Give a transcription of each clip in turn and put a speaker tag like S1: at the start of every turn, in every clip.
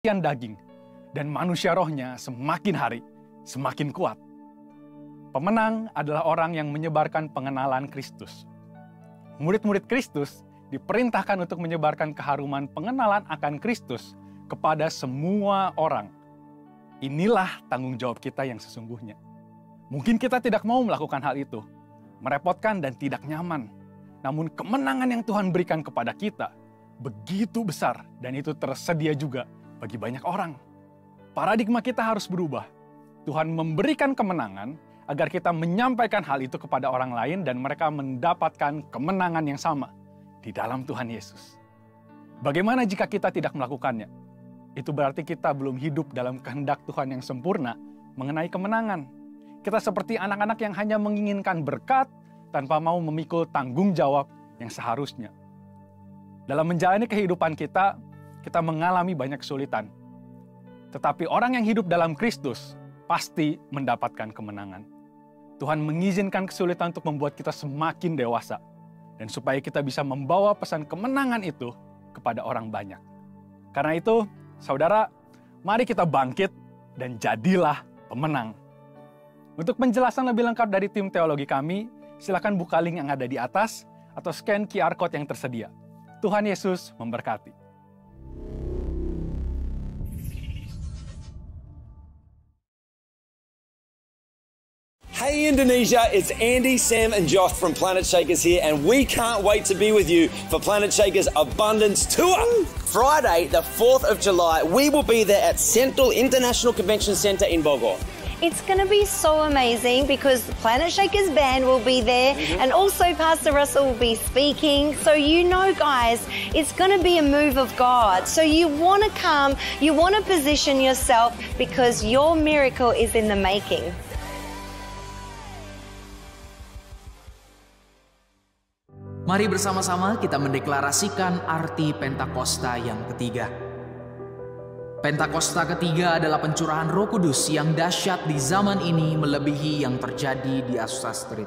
S1: daging, dan manusia rohnya semakin hari semakin kuat. Pemenang adalah orang yang menyebarkan pengenalan Kristus. Murid-murid Kristus diperintahkan untuk menyebarkan keharuman pengenalan akan Kristus kepada semua orang. Inilah tanggung jawab kita yang sesungguhnya. Mungkin kita tidak mau melakukan hal itu, merepotkan dan tidak nyaman. Namun kemenangan yang Tuhan berikan kepada kita begitu besar dan itu tersedia juga bagi banyak orang. Paradigma kita harus berubah. Tuhan memberikan kemenangan agar kita menyampaikan hal itu kepada orang lain dan mereka mendapatkan kemenangan yang sama di dalam Tuhan Yesus. Bagaimana jika kita tidak melakukannya? Itu berarti kita belum hidup dalam kehendak Tuhan yang sempurna mengenai kemenangan. Kita seperti anak-anak yang hanya menginginkan berkat tanpa mau memikul tanggung jawab yang seharusnya. Dalam menjalani kehidupan kita mengalami banyak kesulitan. Tetapi orang yang hidup dalam Kristus pasti mendapatkan kemenangan. Tuhan mengizinkan kesulitan untuk membuat kita semakin dewasa. Dan supaya kita bisa membawa pesan kemenangan itu kepada orang banyak. Karena itu, saudara, mari kita bangkit dan jadilah pemenang. Untuk penjelasan lebih lengkap dari tim teologi kami, silakan buka link yang ada di atas atau scan QR Code yang tersedia. Tuhan Yesus memberkati.
S2: Hey Indonesia, it's Andy, Sam and Josh from Planet Shakers here and we can't wait to be with you for Planet Shakers Abundance Tour. Friday, the 4th of July, we will be there at Central International Convention Centre in Bogor.
S3: It's going to be so amazing because Planet Shakers band will be there and also Pastor Russell will be speaking. So you know, guys, it's going to be a move of God. So you want to come, you want to position yourself because your miracle is in the making.
S4: Mari bersama-sama kita mendeklarasikan arti Pentakosta yang ketiga. Pentakosta ketiga adalah pencurahan Roh Kudus yang dahsyat di zaman ini melebihi yang terjadi di Azusa Street.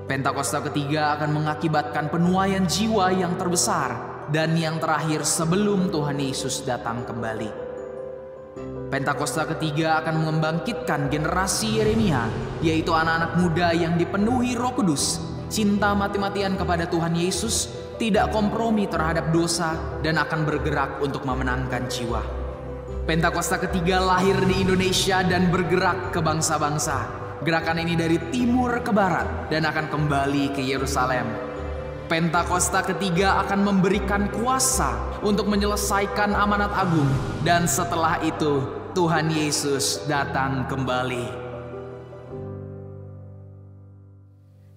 S4: Pentakosta ketiga akan mengakibatkan penuaian jiwa yang terbesar dan yang terakhir sebelum Tuhan Yesus datang kembali. Pentakosta ketiga akan membangkitkan generasi Yeremia, yaitu anak-anak muda yang dipenuhi Roh Kudus, cinta mati-matian kepada Tuhan Yesus, tidak kompromi terhadap dosa, dan akan bergerak untuk memenangkan jiwa. Pentakosta ketiga lahir di Indonesia dan bergerak ke bangsa-bangsa. Gerakan ini dari timur ke barat dan akan kembali ke Yerusalem. Pentakosta ketiga akan memberikan kuasa untuk menyelesaikan amanat agung, dan setelah itu Tuhan Yesus datang kembali.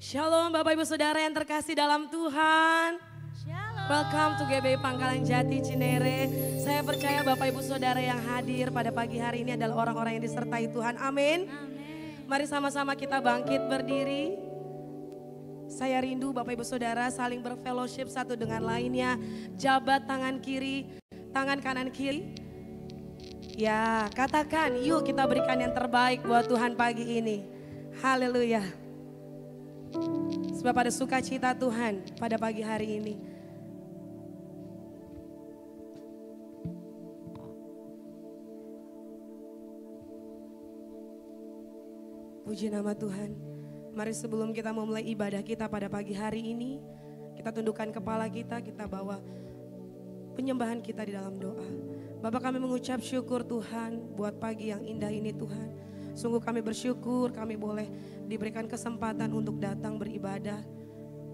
S5: Shalom Bapak Ibu Saudara yang terkasih dalam Tuhan. Shalom. Welcome to GBI Pangkalan Jati Cinere. Saya percaya Bapak Ibu Saudara yang hadir pada pagi hari ini adalah orang-orang yang disertai Tuhan. Amin. Mari sama-sama kita bangkit berdiri. Saya rindu Bapak Ibu Saudara saling berfellowship satu dengan lainnya. Jabat tangan kiri, tangan kanan kiri. Ya, katakan yuk kita berikan yang terbaik buat Tuhan pagi ini. Haleluya. Sebab ada sukacita Tuhan pada pagi hari ini. Puji nama Tuhan. Mari sebelum kita memulai ibadah kita pada pagi hari ini, kita tundukkan kepala kita bawa penyembahan kita di dalam doa. Bapak, kami mengucap syukur Tuhan buat pagi yang indah ini Tuhan. Sungguh kami bersyukur kami boleh diberikan kesempatan untuk datang beribadah.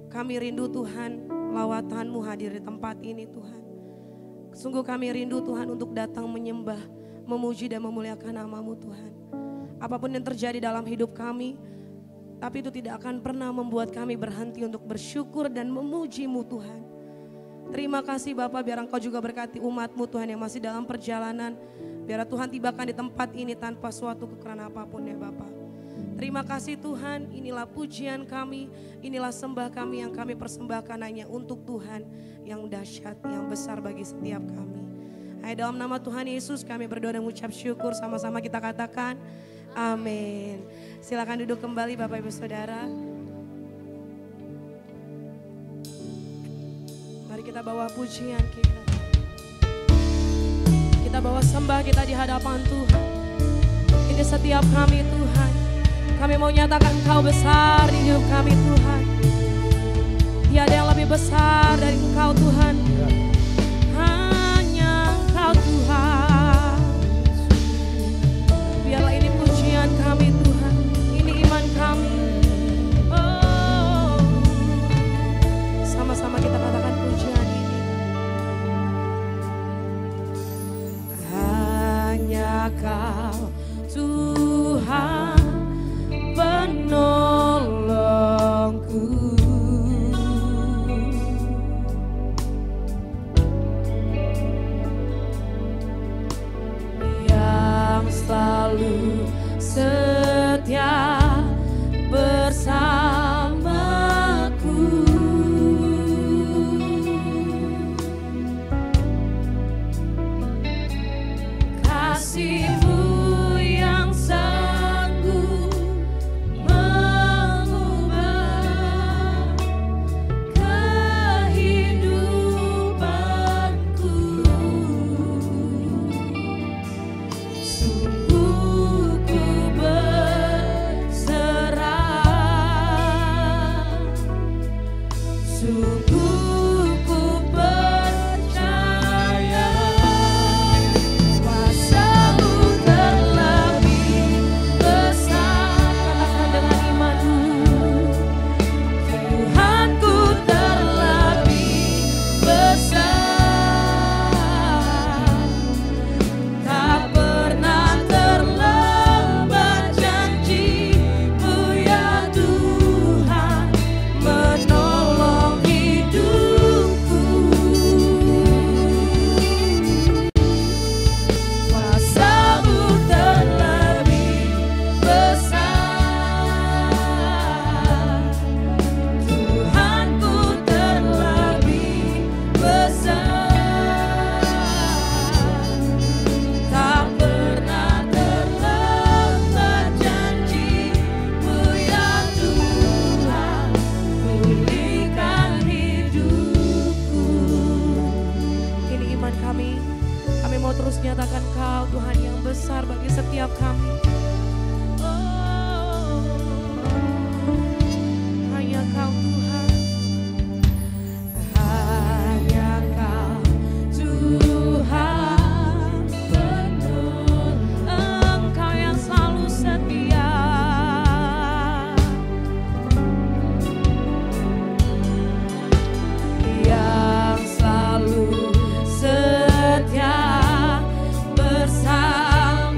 S5: Kami rindu Tuhan, lawatan-Mu hadir di tempat ini Tuhan. Sungguh kami rindu Tuhan untuk datang menyembah, memuji dan memuliakan nama-Mu Tuhan. Apapun yang terjadi dalam hidup kami, tapi itu tidak akan pernah membuat kami berhenti untuk bersyukur dan memuji-Mu Tuhan. Terima kasih Bapak, biar Engkau juga berkati umat-Mu Tuhan yang masih dalam perjalanan. Biar Tuhan tibakan di tempat ini tanpa suatu kekurangan apapun ya Bapak. Terima kasih Tuhan, inilah pujian kami, inilah sembah kami yang kami persembahkan hanya untuk Tuhan yang dahsyat, yang besar bagi setiap kami. Hai, dalam nama Tuhan Yesus kami berdoa dan mengucap syukur, sama-sama kita katakan amin. Silakan duduk kembali Bapak Ibu Saudara. Mari kita bawa pujian kita. Kita bawa sembah kita di hadapan Tuhan. Ini setiap kami Tuhan. Kami mau nyatakan Engkau besar di hidup kami Tuhan. Tiada yang lebih besar dari Engkau Tuhan. Hanya Engkau Tuhan. Biarlah ini pujian kami Tuhan. Ini iman kami. Oh, sama-sama kita katakan pujian ini. Hanya Kau Tuhan penolongku. Yang selalu setia bersamaku. Kasih-Mu yang sanggup mengubah kehidupanku. Sungguh ku berserah, sungguh ku percaya. Kuasa-Mu terlebih besar. Katakan dengan imanmu. Tuhanku terlebih besar. Tak pernah terlambat janji-Mu ya Tuhan, menolong hidupku. Kuasa-Mu terlebih besar. Tuhanku terlebih besar. Tak pernah terlambat janji-Mu ya Tuhan, pulihkan hidupku. Ini iman kami. Kami mau terus nyatakan Kau Tuhan yang besar bagi setiap kami. Oh, hanya Kau Tuhan. Hanya Kau Tuhan penolong. Engkau yang selalu setia. Yang selalu setia bersamaku.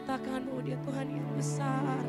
S5: nyatakan bahwa dia Tuhan yang besar.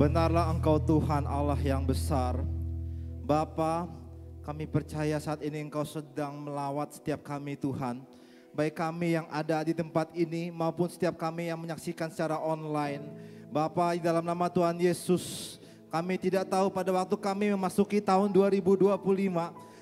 S6: Benarlah Engkau Tuhan Allah yang besar. Bapa, kami percaya saat ini Engkau sedang melawat setiap kami Tuhan. Baik kami yang ada di tempat ini maupun setiap kami yang menyaksikan secara online. Bapa, di dalam nama Tuhan Yesus, kami tidak tahu pada waktu kami memasuki tahun 2025.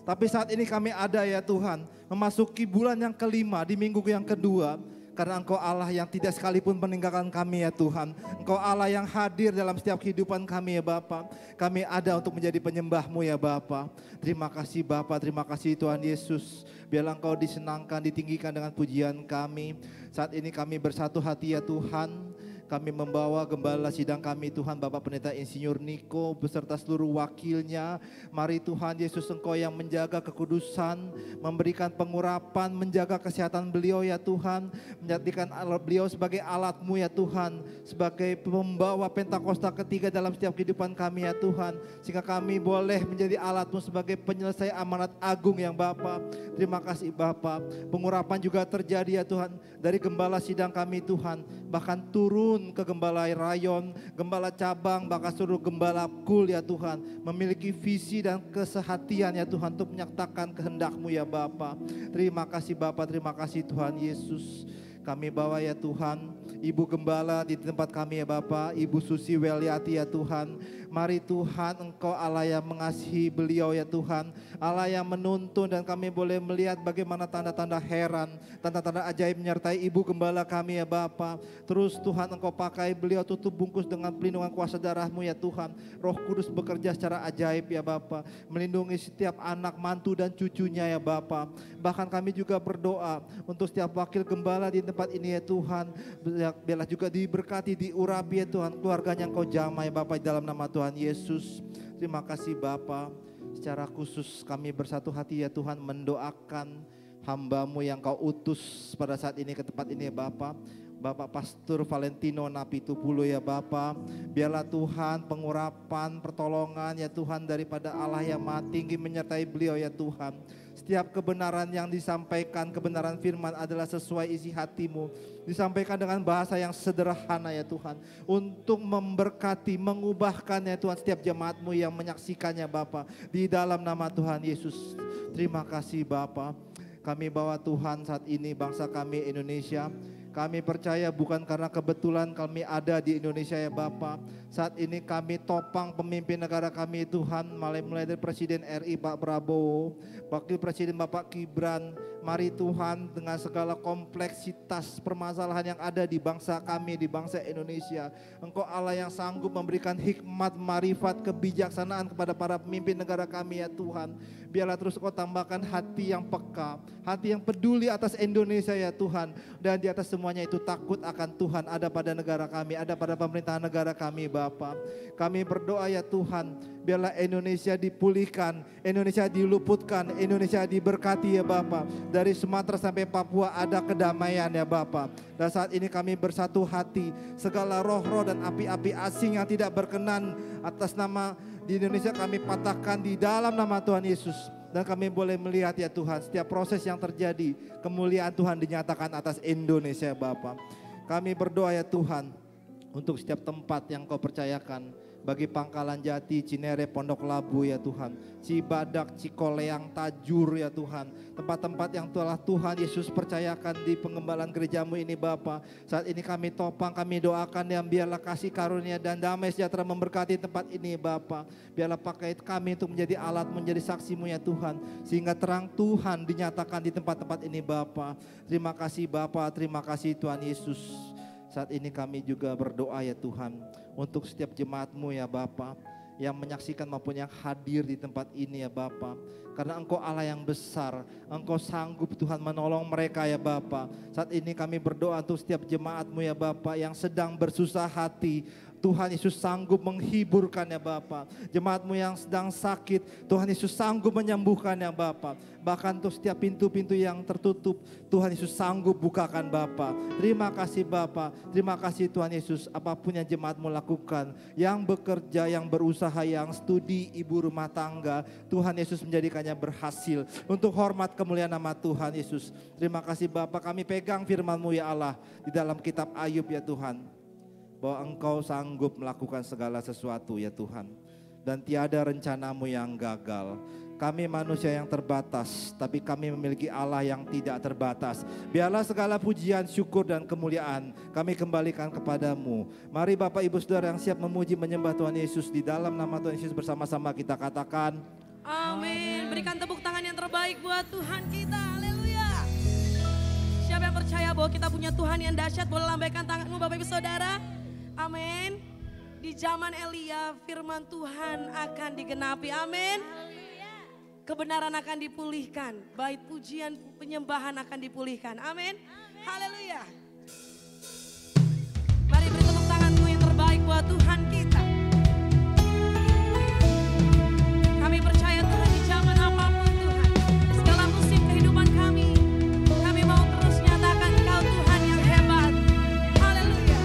S6: Tapi saat ini kami ada ya Tuhan, memasuki bulan yang kelima di minggu yang kedua. Karena Engkau Allah yang tidak sekalipun meninggalkan kami ya Tuhan. Engkau Allah yang hadir dalam setiap kehidupan kami ya Bapa. Kami ada untuk menjadi penyembah-Mu ya Bapa. Terima kasih Bapa, terima kasih Tuhan Yesus. Biarlah Engkau disenangkan, ditinggikan dengan pujian kami. Saat ini kami bersatu hati ya Tuhan. Kami membawa gembala sidang kami Tuhan, Bapak Pendeta Insinyur Niko beserta seluruh wakilnya. Mari Tuhan Yesus, Engkau yang menjaga kekudusan, memberikan pengurapan, menjaga kesehatan beliau ya Tuhan. Menjadikan beliau sebagai alat-Mu ya Tuhan, sebagai pembawa Pentakosta ketiga dalam setiap kehidupan kami ya Tuhan. Sehingga kami boleh menjadi alat-Mu sebagai penyelesai amanat agung yang Bapa. Terima kasih Bapa. Pengurapan juga terjadi ya Tuhan dari gembala sidang kami Tuhan. Bahkan turun ke gembala rayon, gembala cabang, bahkan seluruh gembala kul ya Tuhan, memiliki visi dan kesehatian ya Tuhan untuk menyatakan kehendak-Mu ya Bapa. Terima kasih Bapa, terima kasih Tuhan Yesus. Kami bawa ya Tuhan Ibu Gembala di tempat kami ya Bapa, Ibu Susi Weliati ya Tuhan. Mari Tuhan, Engkau Allah yang mengasihi beliau ya Tuhan, Allah yang menuntun, dan kami boleh melihat bagaimana tanda-tanda heran, tanda-tanda ajaib menyertai Ibu Gembala kami ya Bapa. Terus Tuhan, Engkau pakai beliau, tutup bungkus dengan pelindungan kuasa darah-Mu ya Tuhan. Roh Kudus bekerja secara ajaib ya Bapa, melindungi setiap anak, mantu dan cucunya ya Bapa. Bahkan kami juga berdoa untuk setiap wakil gembala di tempat ini ya Tuhan. Biarlah juga diberkati, diurapi ya Tuhan, keluarganya Engkau jamah ya Bapa, di dalam nama Tuhan Yesus. Terima kasih Bapa. Secara khusus kami bersatu hati ya Tuhan mendoakan hamba-Mu yang Kau utus pada saat ini ke tempat ini ya Bapa. Bapak Pastor Valentino Napitupulo ya Bapa. Biarlah Tuhan pengurapan, pertolongan ya Tuhan daripada Allah yang Maha Tinggi menyertai beliau ya Tuhan. Setiap kebenaran yang disampaikan, kebenaran firman adalah sesuai isi hati-Mu. Disampaikan dengan bahasa yang sederhana ya Tuhan. Untuk memberkati, mengubahkan ya Tuhan setiap jemaat-Mu yang menyaksikannya Bapa. Di dalam nama Tuhan Yesus. Terima kasih Bapa. Kami bawa Tuhan saat ini bangsa kami Indonesia. Kami percaya bukan karena kebetulan kami ada di Indonesia ya Bapa. Saat ini kami topang pemimpin negara kami Tuhan, mulai dari Presiden RI Pak Prabowo, Wakil Presiden Bapak Gibran. Mari Tuhan, dengan segala kompleksitas permasalahan yang ada di bangsa kami, di bangsa Indonesia, Engkau Allah yang sanggup memberikan hikmat, marifat, kebijaksanaan kepada para pemimpin negara kami ya Tuhan. Biarlah terus Engkau tambahkan hati yang peka, hati yang peduli atas Indonesia ya Tuhan. Dan di atas semuanya itu takut akan Tuhan ada pada negara kami, ada pada pemerintahan negara kami Bapa. Kami berdoa ya Tuhan, biarlah Indonesia dipulihkan, Indonesia diluputkan, Indonesia diberkati ya Bapa. Dari Sumatera sampai Papua ada kedamaian ya Bapa. Dan saat ini kami bersatu hati, segala roh-roh dan api-api asing yang tidak berkenan atas nama di Indonesia kami patahkan di dalam nama Tuhan Yesus. Dan kami boleh melihat ya Tuhan, setiap proses yang terjadi, kemuliaan Tuhan dinyatakan atas Indonesia Bapa. Kami berdoa ya Tuhan, untuk setiap tempat yang Kau percayakan, bagi Pangkalan Jati, Cinere, Pondok Labu ya Tuhan, Cibadak, Cikoleang, Tajur ya Tuhan, tempat-tempat yang telah Tuhan Yesus percayakan di pengembalaan gereja-Mu ini Bapa. Saat ini kami topang, kami doakan yang biarlah kasih karunia dan damai sejahtera memberkati tempat ini Bapa. Biarlah pakai kami untuk menjadi alat, menjadi saksi-Mu ya Tuhan, sehingga terang Tuhan dinyatakan di tempat-tempat ini Bapa. Terima kasih Bapa, terima kasih Tuhan Yesus. Saat ini kami juga berdoa ya Tuhan, untuk setiap jemaat-Mu ya Bapa, yang menyaksikan maupun yang hadir di tempat ini ya Bapa. Karena Engkau Allah yang besar, Engkau sanggup Tuhan menolong mereka ya Bapa. Saat ini kami berdoa untuk setiap jemaat-Mu ya Bapa yang sedang bersusah hati. Tuhan Yesus sanggup menghiburkan ya Bapa. Jemaat-Mu yang sedang sakit, Tuhan Yesus sanggup menyembuhkan ya Bapa. Bahkan untuk setiap pintu-pintu yang tertutup, Tuhan Yesus sanggup bukakan Bapa. Terima kasih Bapa, terima kasih Tuhan Yesus. Apapun yang jemaat-Mu lakukan, yang bekerja, yang berusaha, yang studi, ibu rumah tangga, Tuhan Yesus menjadikannya berhasil. Untuk hormat kemuliaan nama Tuhan Yesus. Terima kasih Bapa, kami pegang firman-Mu ya Allah di dalam kitab Ayub ya Tuhan. bahwa Engkau sanggup melakukan segala sesuatu ya Tuhan. Dan tiada rencanamu yang gagal. Kami manusia yang terbatas, tapi kami memiliki Allah yang tidak terbatas. Biarlah segala pujian, syukur dan kemuliaan kami kembalikan kepadamu. Mari Bapak Ibu Saudara yang siap memuji menyembah Tuhan Yesus, di dalam nama Tuhan Yesus bersama-sama kita katakan
S5: Amin. Berikan tepuk tangan yang terbaik buat Tuhan kita. Haleluya. Siapa yang percaya bahwa kita punya Tuhan yang dahsyat, boleh lambaikan tanganmu Bapak Ibu Saudara. Amin. Di zaman Elia firman Tuhan akan digenapi. Amin. Kebenaran akan dipulihkan, bait pujian penyembahan akan dipulihkan. Amin. Haleluya. Mari beri tepuk tanganmu yang terbaik buat Tuhan kita. Kami percaya Tuhan di zaman apapun Tuhan, di segala musim kehidupan kami mau terus nyatakan Engkau Tuhan yang hebat. Haleluya.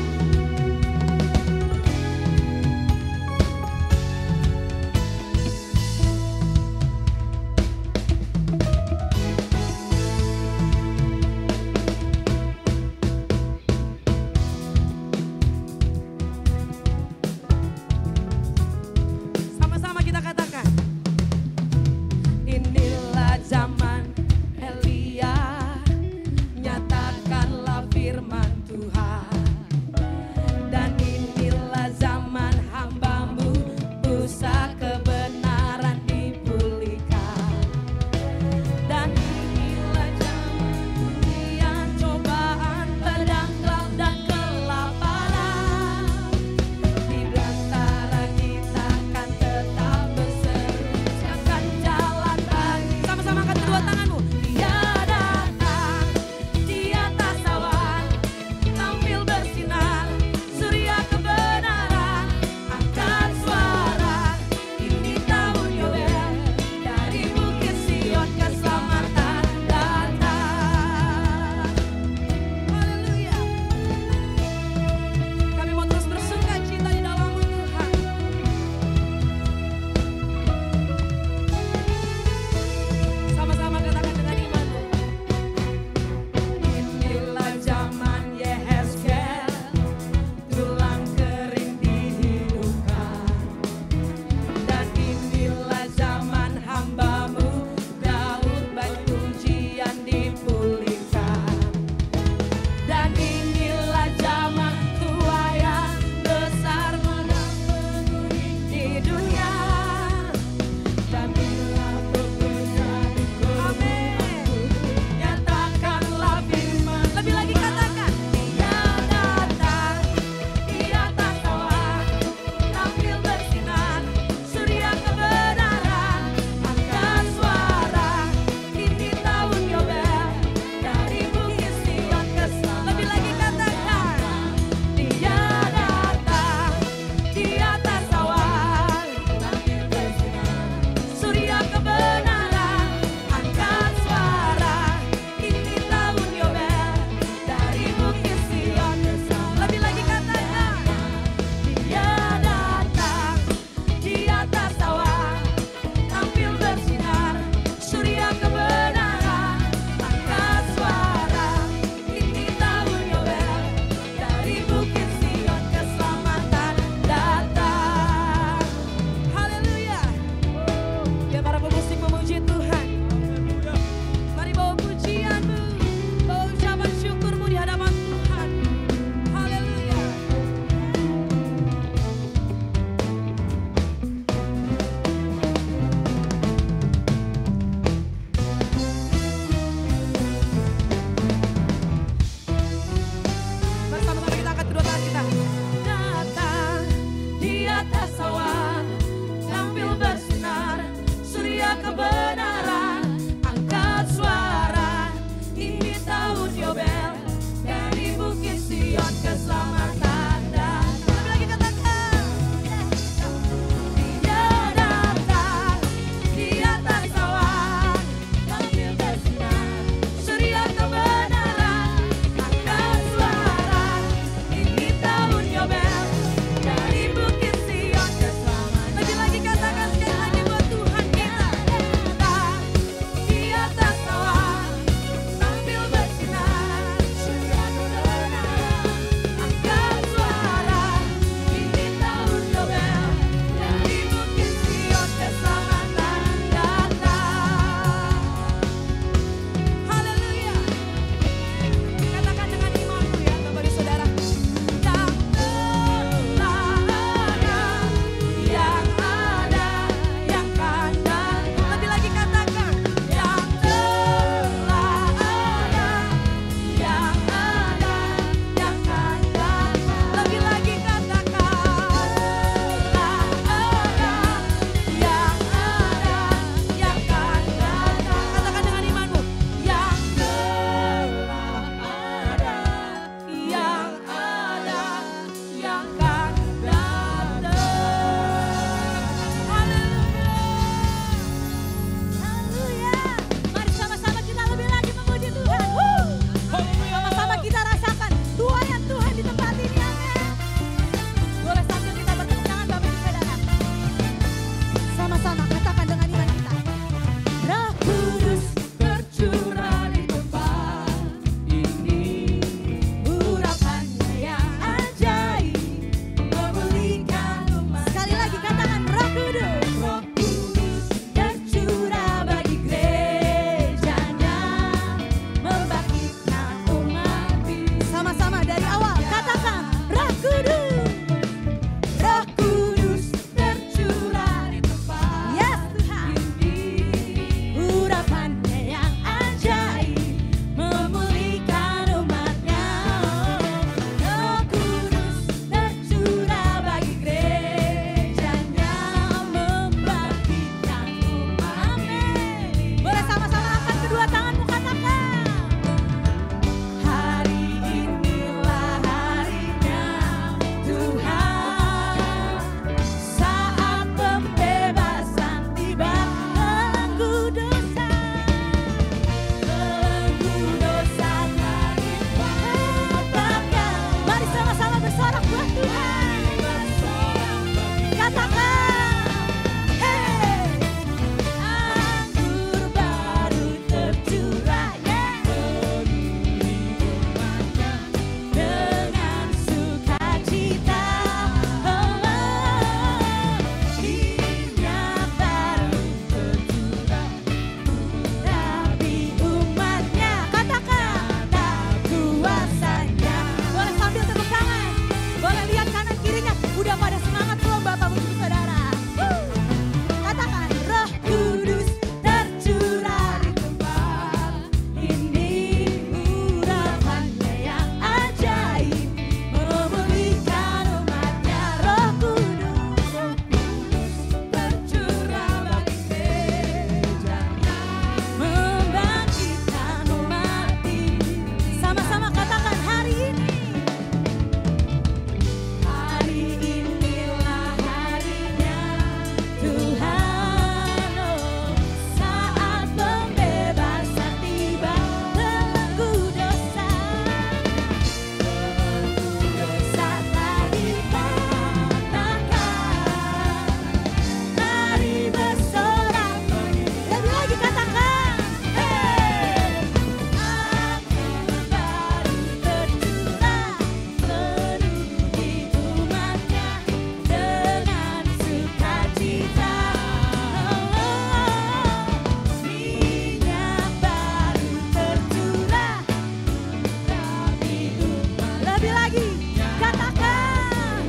S7: lagi. Katakan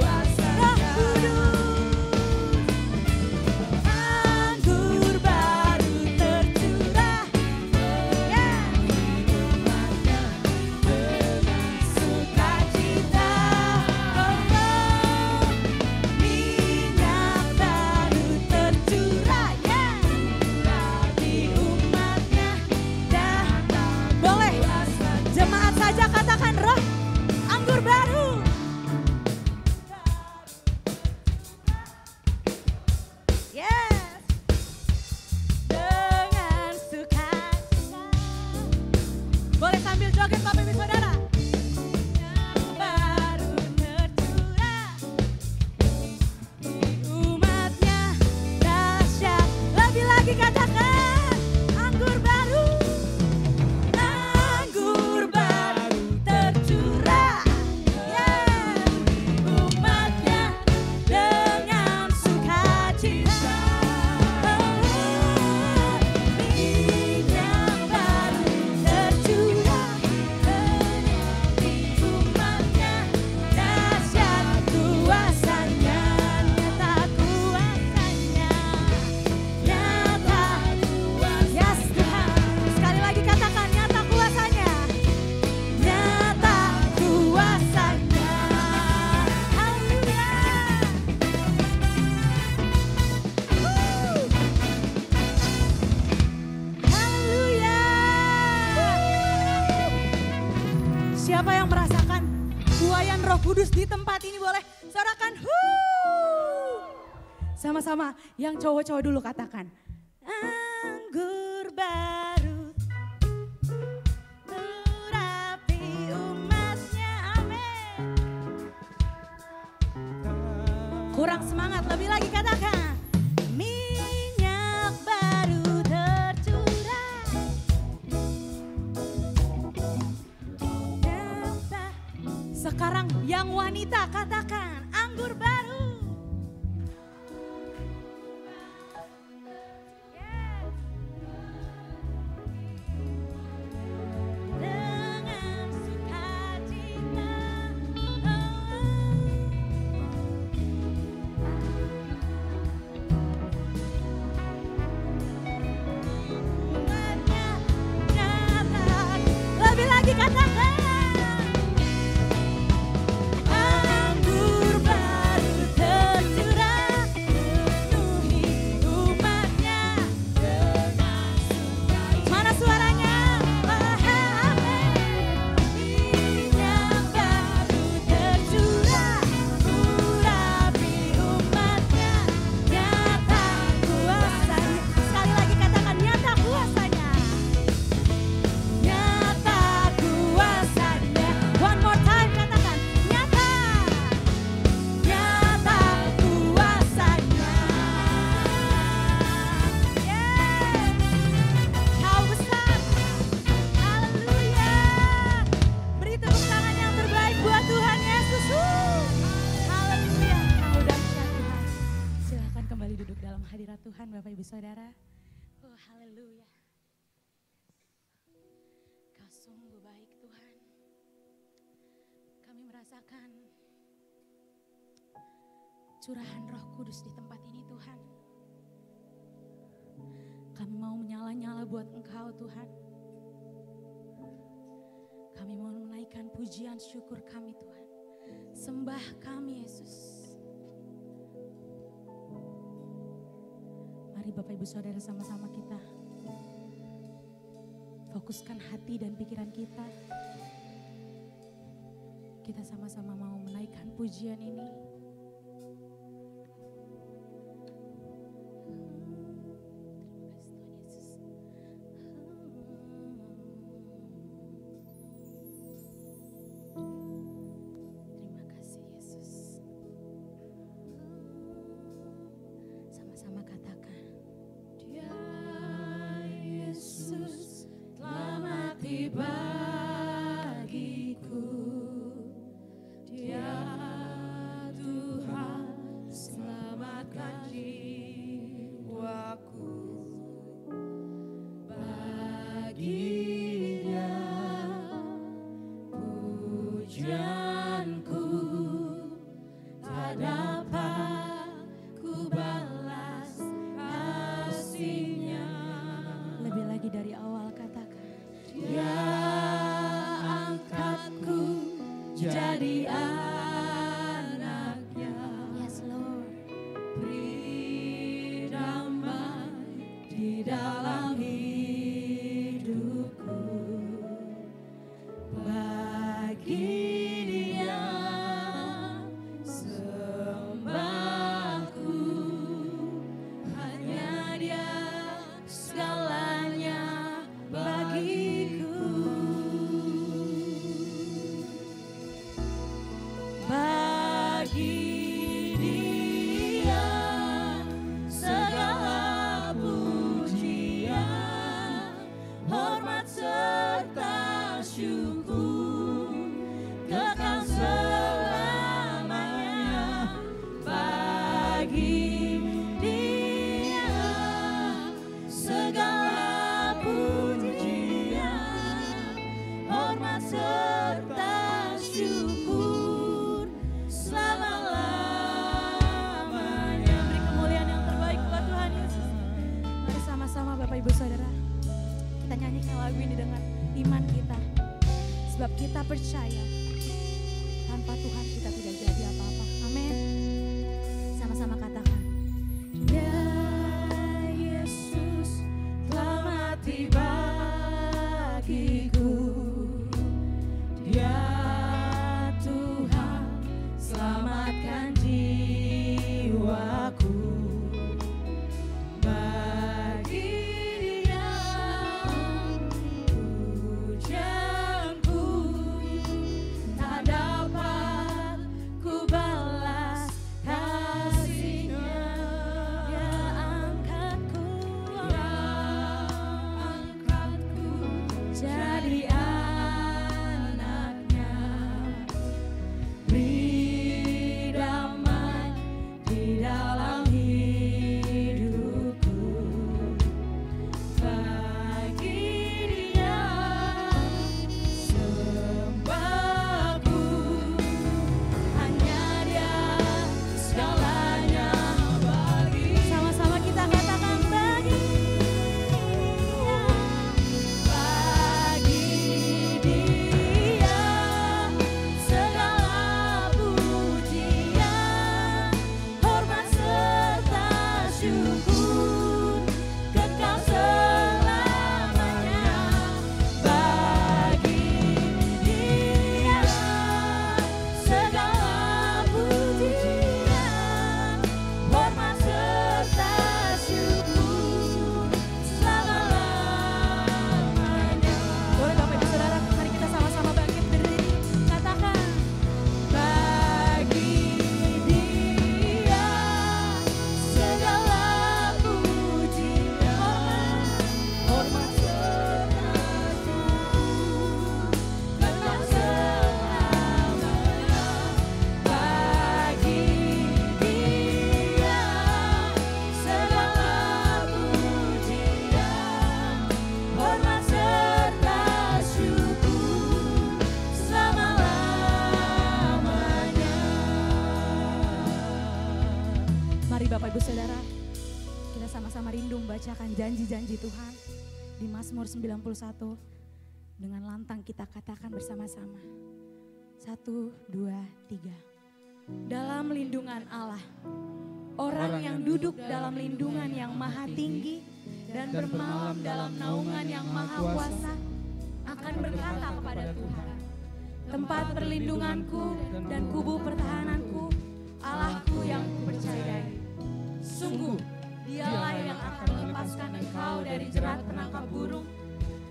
S7: Roh Kudus. Anggur baru tercurah. Sukacita. Minyak baru tercurah. Di umatnya. Boleh jemaat saja katakan roh anggur baru. Yes. Dengan sukacita. Boleh sambil joget Bapak Ibu Saudara. Baru tercurah di umatnya dahsyat. Lebih lagi katakan anggur baru. Anggur baru tercurah. Umatnya dengan sukacita. Minyak baru tercurah. Di umatnya dahsyat kuasanya. Nyata kuasanya. Nyata. Yes Tuhan. Sekali lagi katakan nyata kuasanya. Nyata kuasanya. Haleluya. Haleluya. Siapa yang merasakan buayan Roh Kudus di tempat ini boleh sorakan sama-sama. Yang cowok-cowok dulu katakan anggur baru terapi umatnya. Amin. Kurang semangat, lebih lagi katakan minyak baru tercurah. Sekarang yang wanita katakan anggur baru. Dengan sukacita. Umatnya nyata. Lebih lagi katakan anggur baru tercurah. Penuhi umatnya dengan sukacita. Mana suaranya? Minyak baru tercurah. Urapi umatnya. Nyata kuasanya. Sekali lagi katakan nyata kuasanya. Nyata kuasanya. One more time katakan nyata. Nyata kuasanya. Yes. Kau besar. Haleluya. Beri tepuk tangan yang terbaik buat Tuhan Yesus. Haleluya. Kau dahsyat Tuhan. Silakan kembali duduk dalam hadirat Tuhan Bapak Ibu Saudara. Oh haleluya. Kau sungguh baik Tuhan. Kami merasakan curahan Roh Kudus di tempat ini Tuhan. Kami mau menyala-nyala buat Engkau Tuhan. Kami mau menaikkan pujian syukur kami Tuhan. Sembah kami Yesus. Mari Bapak Ibu Saudara sama-sama kita fokuskan hati dan pikiran kita. Kita sama-sama mau menaikkan pujian ini. Terima kasih Yesus. Sama-sama katakan. Dia Yesus telah mati bagiku. Dia Tuhan selamatkan jiwaku. Baginya pujian lagu ini dengan iman kita. Sebab kita percaya tanpa Tuhan kita tidak jadi apa-apa. Amin. Sama-sama katakan. Ya Yesus telah mati bagiku. Dia Tuhan selamatkan jiwaku. Bagi Dia pujianku tak dapat ku balas kasih-Nya. Dia angkatku jadi anaknya. Beri damai di dalam hidupku. Bagi Dia sembahku. Hanya Dia segalanya bagi. Sama-sama kita katakan bagi Dia. Bagi Dia segala pujian, hormat serta syukur kekal selamanya. Bagi Dia segala pujian, hormat serta syukur selama-lamanya. Boleh Bapak Ibu Saudara, mari kita sama-sama bangkit berdiri. Katakan, bagi Dia segala pujian, hormat serta syukur kekal selamanya. Bagi Dia segala pujian, hormat serta syukur selama-lamanya. Mari Bapak Ibu Saudara, kita sama-sama rindu membacakan janji-janji Tuhan di Mazmur 91. Dengan lantang kita katakan bersama-sama. 1, 2, 3. Dalam lindungan Allah, orang yang duduk dalam lindungan yang maha tinggi dan bermalam dalam naungan yang maha kuasa akan berkata kepada Tuhan, tempat perlindunganku dan kubu pertahananku, Allahku yang kupercayai. Sungguh, Dialah yang akan melepaskan engkau dari jerat penangkap burung,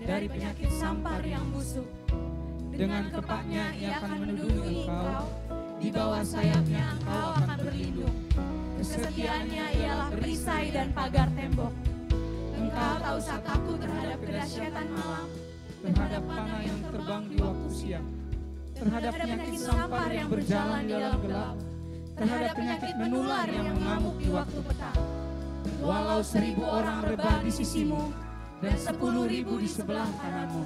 S7: dari penyakit sampar yang busuk. Dengan kepaknya Ia akan melindungi engkau, di bawah sayapnya engkau akan berlindung. Kesetiaannya ialah perisai dan pagar tembok. Engkau tak usah takut terhadap kedahsyatan malam,
S8: terhadap panah yang terbang di waktu siang, terhadap penyakit sampar yang berjalan di dalam gelap, terhadap penyakit menular yang mengamuk di waktu petang. Walau 1000 orang rebah di sisimu dan 10.000 di sebelah kananmu,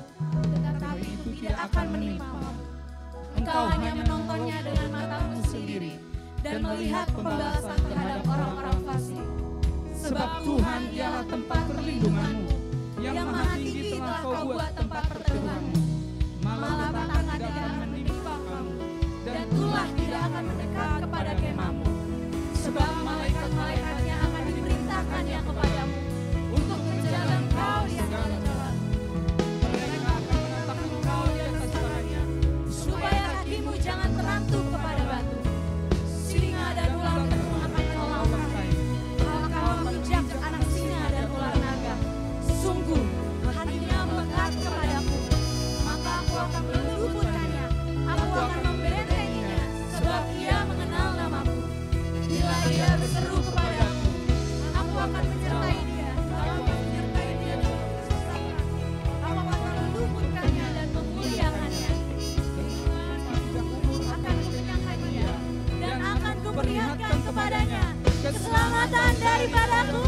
S8: tetapi itu tidak akan menimpamu. Engkau hanya menontonnya dengan matamu sendiri dan melihat pembalasan terhadap orang-orang fasik. Sebab Tuhan ialah tempat perlindunganmu, yang maha tinggi telah kau buat tempat perteduhanmu. Malapetaka tidak akan menimpa kamu, dan ulah tidak akan mendekat kepada kemahmu. Sebab malaikat-malaikatnya akan diperintahkannya kepadamu untuk menjaga engkau di segala jalan. Mereka akan menatang engkau di atas jalannya, supaya kakimu jangan terantuk kepada batu. Singa dan ular tentu akan kau langkahi. Kau menginjak anak singa dan ular naga. Sungguh hatinya melekat kepadaku, maka aku akan meluputkannya. Aku akan membentenginya, sebab Ia mengenal namaku. Bila Ia berseru kepadaku, aku akan menyertai dia. Aku menyertai dia dalam kesesakan. Aku akan meluputkannya dan memuliakannya. Akan kukenyangkan dia dan akan kuperlihatkan kepadanya keselamatan daripadaku.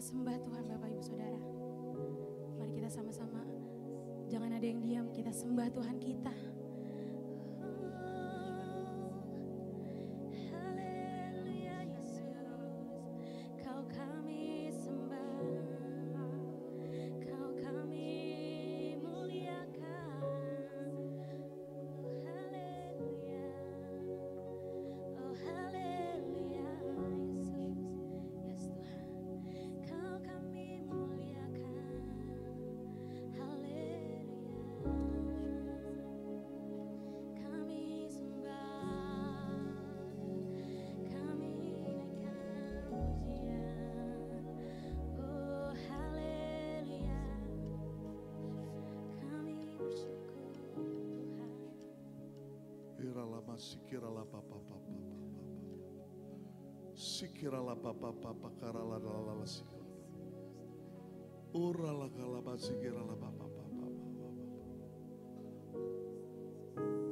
S7: sama-sama sembah Tuhan Bapak Ibu Saudara. Mari kita sama-sama, jangan ada yang diam, kita sembah Tuhan kita. Haleluya Yesus, Kau kami sembah, Kau kami muliakan. Haleluya, oh haleluya Yesus, yes Tuhan, Kau kami muliakan. Haleluya, kami sembah, kami naikkan pujian. Oh haleluya, kami bersyukur Tuhan.
S9: Iralama sikirala papa papa papa. Sikirala papa papa karala lalala sikirala. Urala kalaba sikirala papa papa papa.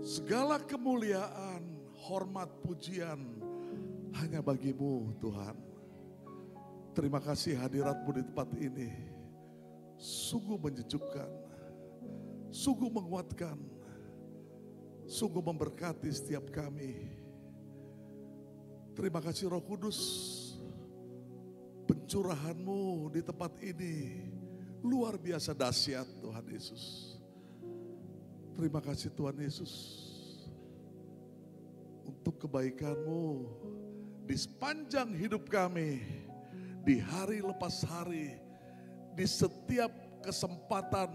S9: Segala kemuliaan, hormat, pujian hanya bagimu Tuhan. Terima kasih hadiratmu di tempat ini. Sungguh menyejukkan, sungguh menguatkan, sungguh memberkati setiap kami. Terima kasih Roh Kudus, pencurahan-Mu di tempat ini luar biasa dahsyat Tuhan Yesus. Terima kasih Tuhan Yesus untuk kebaikan-Mu di sepanjang hidup kami, di hari lepas hari, di setiap kesempatan,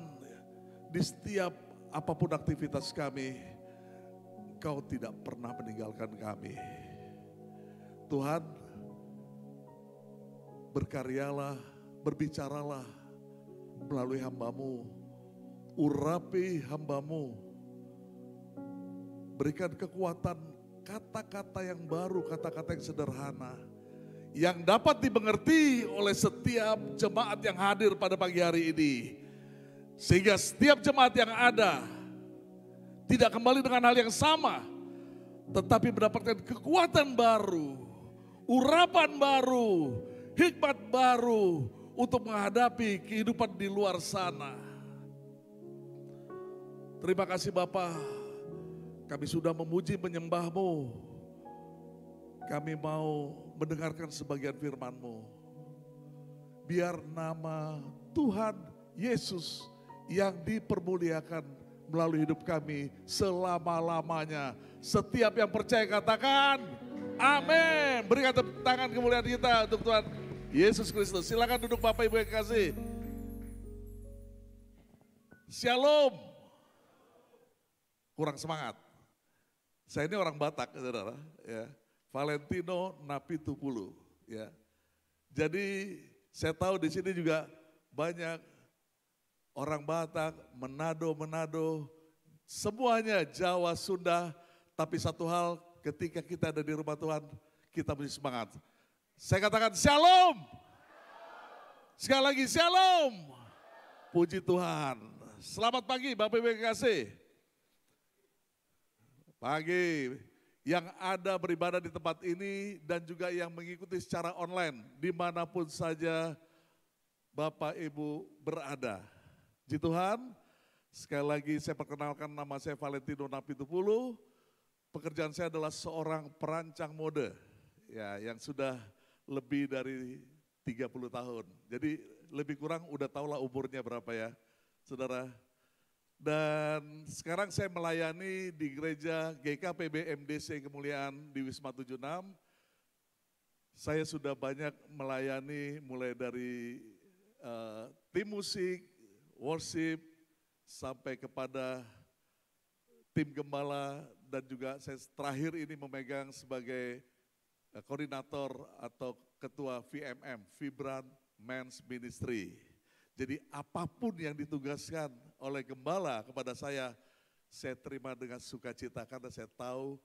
S9: di setiap apapun aktivitas kami. Engkau tidak pernah meninggalkan kami. Tuhan, berkaryalah, berbicaralah melalui hamba-Mu, urapi hamba-Mu, berikan kekuatan kata-kata yang baru, kata-kata yang sederhana, yang dapat dimengerti oleh setiap jemaat yang hadir pada pagi hari ini. Sehingga setiap jemaat yang ada tidak kembali dengan hal yang sama, tetapi mendapatkan kekuatan baru, urapan baru, hikmat baru untuk menghadapi kehidupan di luar sana. Terima kasih Bapa, kami sudah memuji menyembah-Mu. Kami mau mendengarkan sebagian firman-Mu. Biar nama Tuhan Yesus yang dipermuliakan melalui hidup kami selama-lamanya. Setiap yang percaya katakan amin. Berikan tepuk tangan kemuliaan kita untuk Tuhan Yesus Kristus. Silakan duduk Bapak Ibu yang kasih. Shalom. Kurang semangat. Saya ini orang Batak, saudara. Ya. Valentino Napitupulu. Ya. Jadi saya tahu di sini juga banyak orang Batak, Manado, semuanya Jawa, Sunda. Tapi satu hal, ketika kita ada di rumah Tuhan, kita mesti semangat. Saya katakan shalom. Sekali lagi shalom. Puji Tuhan. Selamat pagi Bapak Ibu yang kasih. Pagi yang ada beribadah di tempat ini dan juga yang mengikuti secara online dimanapun saja Bapak Ibu berada. Puji Tuhan, sekali lagi saya perkenalkan, nama saya Valentino Napitupulu. Pekerjaan saya adalah seorang perancang mode ya, yang sudah lebih dari 30 tahun. Jadi lebih kurang udah tahulah umurnya berapa ya saudara. Dan sekarang saya melayani di gereja GKPB MDC Kemuliaan di Wisma 76. Saya sudah banyak melayani mulai dari tim musik, worship, sampai kepada tim gembala, dan juga saya terakhir ini memegang sebagai koordinator atau ketua VMM, Vibrant Men's Ministry. Jadi apapun yang ditugaskan oleh gembala kepada saya terima dengan sukacita karena saya tahu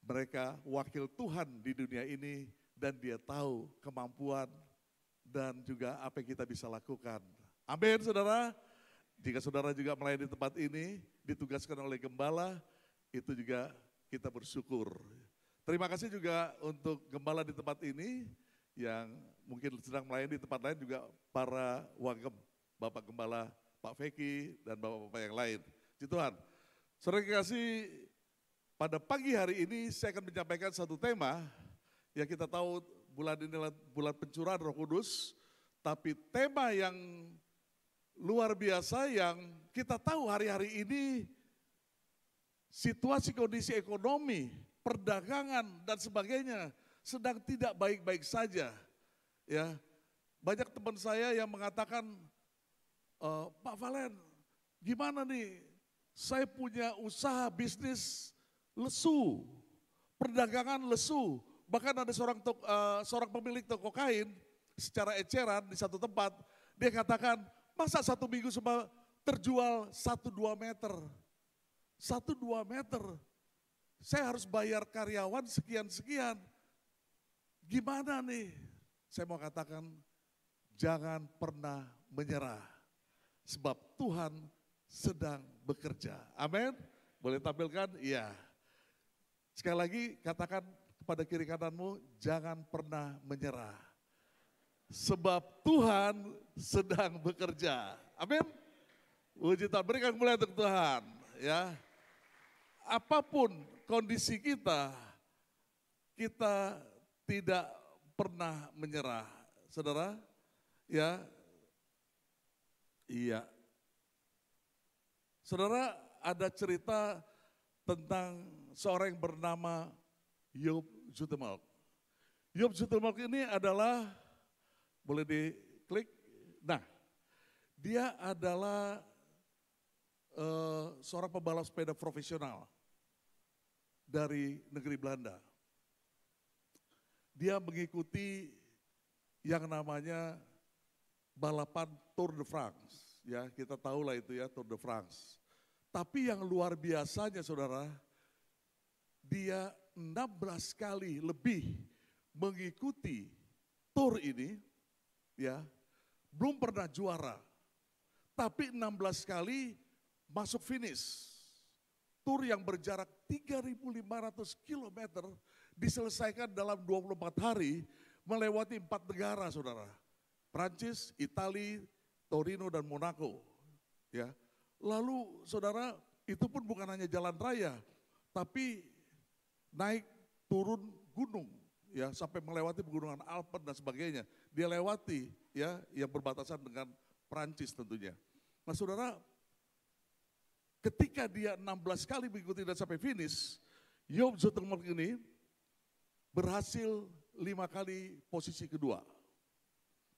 S9: mereka wakil Tuhan di dunia ini dan dia tahu kemampuan dan juga apa yang kita bisa lakukan. Amin saudara. Jika saudara juga melayani di tempat ini, ditugaskan oleh gembala, itu juga kita bersyukur. Terima kasih juga untuk gembala di tempat ini yang mungkin sedang melayani di tempat lain juga para wagem, Bapak Gembala, Pak Feki, dan Bapak-Bapak yang lain. Puji Tuhan. Saudara kasih, pada pagi hari ini saya akan menyampaikan satu tema yang kita tahu bulan ini adalah bulan pencurahan Roh Kudus, tapi tema yang luar biasa yang kita tahu hari-hari ini situasi kondisi ekonomi, perdagangan dan sebagainya sedang tidak baik-baik saja. Ya, banyak teman saya yang mengatakan, Pak Valen, gimana nih? Saya punya usaha bisnis lesu, perdagangan lesu. Bahkan ada seorang pemilik toko kain secara eceran di satu tempat, dia katakan, masa 1 minggu cuma terjual 1-2 meter. 1-2 meter, saya harus bayar karyawan sekian-sekian. Gimana nih? Saya mau katakan, jangan pernah menyerah. Sebab Tuhan sedang bekerja. Amin. Boleh tampilkan? Iya. Sekali lagi katakan kepada kiri kananmu, jangan pernah menyerah. Sebab Tuhan sedang bekerja. Amin. Puji Tuhan, berikan kemuliaan untuk Tuhan. Ya, apapun kondisi kita, kita tidak pernah menyerah. Saudara, ya, iya. Saudara, ada cerita tentang seorang yang bernama Job Zoetemelk. Job Zoetemelk ini adalah, boleh diklik, nah, dia adalah seorang pembalap sepeda profesional dari negeri Belanda. Dia mengikuti yang namanya balapan Tour de France. Ya, kita tahu lah itu ya, Tour de France. Tapi yang luar biasanya saudara, dia 16 kali lebih mengikuti tour ini, ya, belum pernah juara. Tapi 16 kali masuk finish. Tour yang berjarak 3.500 km diselesaikan dalam 24 hari melewati 4 negara saudara. Prancis, Italia, Torino dan Monaco. Ya. Lalu saudara, itu pun bukan hanya jalan raya, tapi naik turun gunung ya sampai melewati pegunungan Alpen dan sebagainya. Dia lewati ya yang berbatasan dengan Prancis tentunya. Nah saudara, ketika dia 16 kali mengikuti dan sampai finish, Job Zoetemelk ini berhasil 5 kali posisi kedua.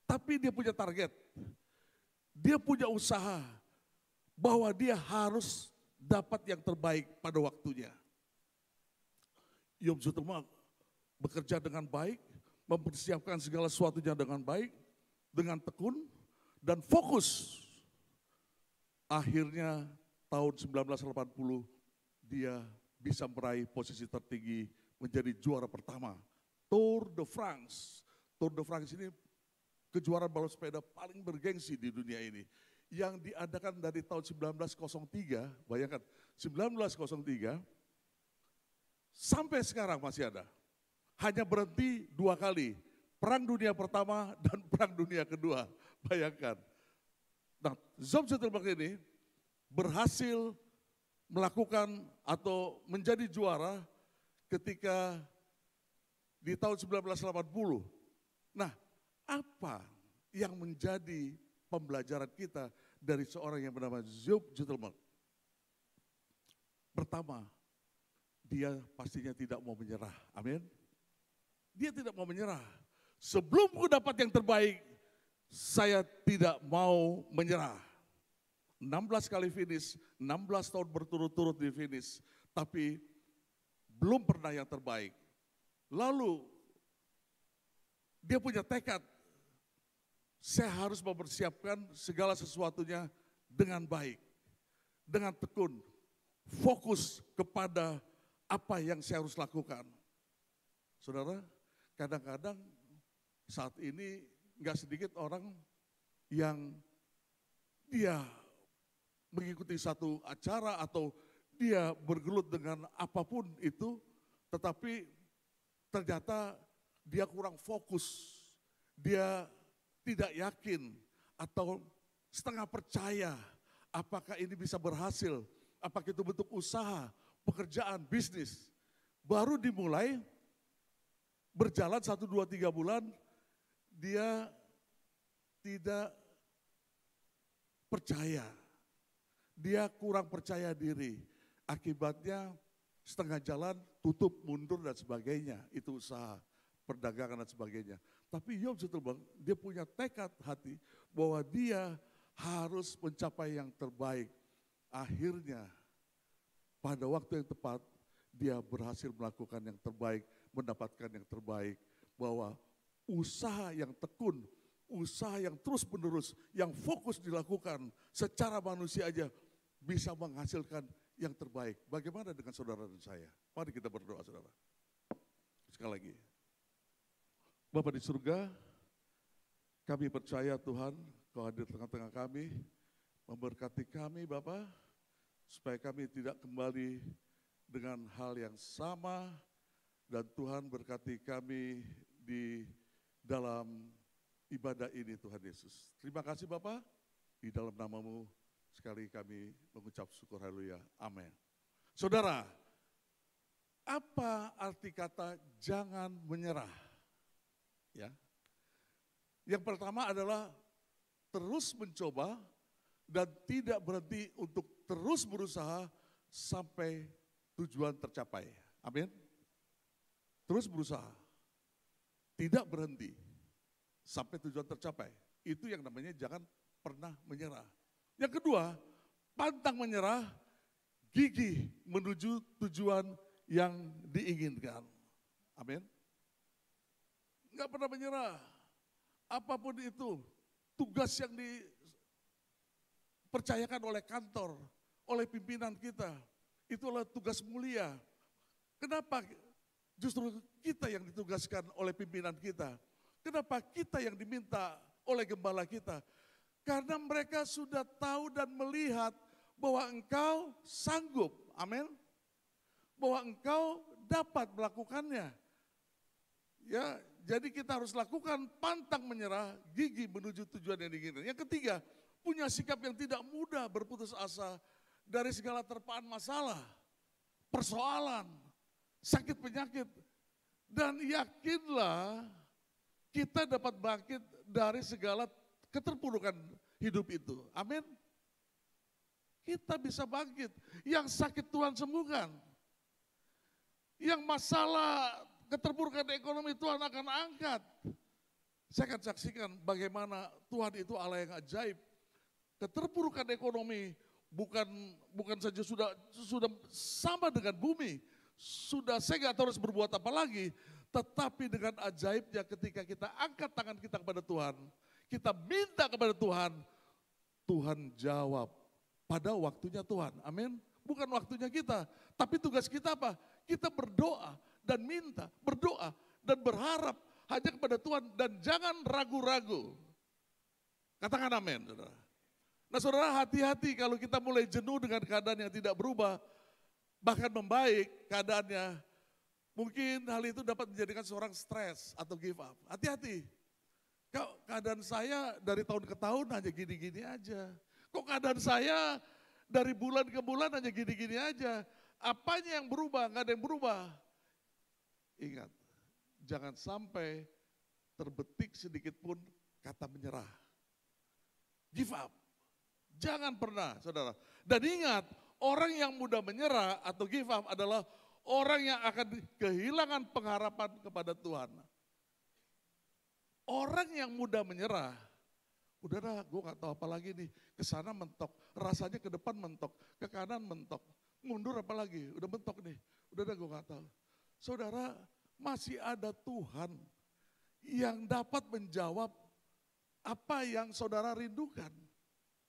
S9: Tapi dia punya target, dia punya usaha bahwa dia harus dapat yang terbaik pada waktunya. Job Zoetemelk bekerja dengan baik, mempersiapkan segala sesuatunya dengan baik, dengan tekun dan fokus. Akhirnya tahun 1980 dia bisa meraih posisi tertinggi menjadi juara pertama. Tour de France. Tour de France ini kejuaraan balap sepeda paling bergengsi di dunia ini. Yang diadakan dari tahun 1903, bayangkan 1903 sampai sekarang masih ada. Hanya berhenti 2 kali, Perang Dunia Pertama dan Perang Dunia Kedua, bayangkan. Nah, Job Zoetemelk ini berhasil melakukan atau menjadi juara ketika di tahun 1980. Nah, apa yang menjadi pembelajaran kita dari seorang yang bernama Job Zoetemelk? Pertama, dia pastinya tidak mau menyerah. Amin. Dia tidak mau menyerah. Sebelum ku dapat yang terbaik, saya tidak mau menyerah. 16 kali finish, 16 tahun berturut-turut di finish, tapi belum pernah yang terbaik. Lalu dia punya tekad, saya harus mempersiapkan segala sesuatunya dengan baik, dengan tekun, fokus kepada apa yang saya harus lakukan. Saudara, kadang-kadang saat ini nggak sedikit orang yang dia mengikuti satu acara atau dia bergelut dengan apapun itu, tetapi ternyata dia kurang fokus dia tidak yakin atau setengah percaya apakah ini bisa berhasil, apakah itu bentuk usaha, pekerjaan, bisnis. Baru dimulai, berjalan 1, 2, 3 bulan, dia tidak percaya. Dia kurang percaya diri. Akibatnya setengah jalan, tutup, mundur dan sebagainya. Itu usaha, perdagangan dan sebagainya. Tapi Yob Zetulbang, dia punya tekad hati bahwa dia harus mencapai yang terbaik. Akhirnya pada waktu yang tepat dia berhasil melakukan yang terbaik, mendapatkan yang terbaik. Bahwa usaha yang tekun, usaha yang terus menerus, yang fokus dilakukan secara manusia aja bisa menghasilkan yang terbaik. Bagaimana dengan saudara dan saya? Mari kita berdoa saudara. Sekali lagi. Bapa di surga, kami percaya Tuhan, Kau hadir tengah-tengah kami, memberkati kami Bapa, supaya kami tidak kembali dengan hal yang sama, dan Tuhan berkati kami di dalam ibadah ini Tuhan Yesus. Terima kasih Bapa, di dalam nama-Mu sekali kami mengucap syukur, haleluya, amin. Saudara, apa arti kata jangan menyerah? Ya. Yang pertama adalah terus mencoba dan tidak berhenti untuk terus berusaha sampai tujuan tercapai. Amin. Terus berusaha, tidak berhenti sampai tujuan tercapai. Itu yang namanya jangan pernah menyerah. Yang kedua, pantang menyerah, gigih menuju tujuan yang diinginkan. Amin. Enggak pernah menyerah. Apapun itu, tugas yang dipercayakan oleh kantor, oleh pimpinan kita, itulah tugas mulia. Kenapa justru kita yang ditugaskan oleh pimpinan kita? Kenapa kita yang diminta oleh gembala kita? Karena mereka sudah tahu dan melihat bahwa engkau sanggup, amin. Bahwa engkau dapat melakukannya. Ya, jadi kita harus lakukan pantang menyerah, gigih menuju tujuan yang diinginkan. Yang ketiga, punya sikap yang tidak mudah berputus asa dari segala terpaan masalah, persoalan, sakit penyakit. Dan yakinlah kita dapat bangkit dari segala keterpurukan hidup itu. Amin. Kita bisa bangkit. Yang sakit Tuhan sembuhkan. Yang masalah keterpurukan ekonomi Tuhan akan angkat. Saya akan saksikan bagaimana Tuhan itu Allah yang ajaib. Keterpurukan ekonomi bukan saja sudah sama dengan bumi. Sudah saya nggak tahu harus berbuat apa lagi. Tetapi dengan ajaibnya ketika kita angkat tangan kita kepada Tuhan. Kita minta kepada Tuhan. Tuhan jawab pada waktunya Tuhan. Amin. Bukan waktunya kita. Tapi tugas kita apa? Kita berdoa dan minta, berdoa dan berharap hanya kepada Tuhan dan jangan ragu-ragu. Katakan amin, saudara. Nah saudara, hati-hati kalau kita mulai jenuh dengan keadaan yang tidak berubah, bahkan membaik keadaannya, mungkin hal itu dapat menjadikan seorang stres atau give up. Hati-hati. Kok keadaan saya dari tahun ke tahun hanya gini-gini aja. Kok keadaan saya dari bulan ke bulan hanya gini-gini aja. Apanya yang berubah? Nggak ada yang berubah. Ingat, jangan sampai terbetik sedikit pun kata menyerah. Give up. Jangan pernah, saudara. Dan ingat, orang yang mudah menyerah atau give up adalah orang yang akan kehilangan pengharapan kepada Tuhan. Orang yang mudah menyerah, udahlah gue gak tahu apa lagi nih, ke sana mentok, rasanya ke depan mentok, ke kanan mentok, mundur apa lagi, udah mentok nih, udahlah gue gak tahu. Saudara, masih ada Tuhan yang dapat menjawab apa yang saudara rindukan.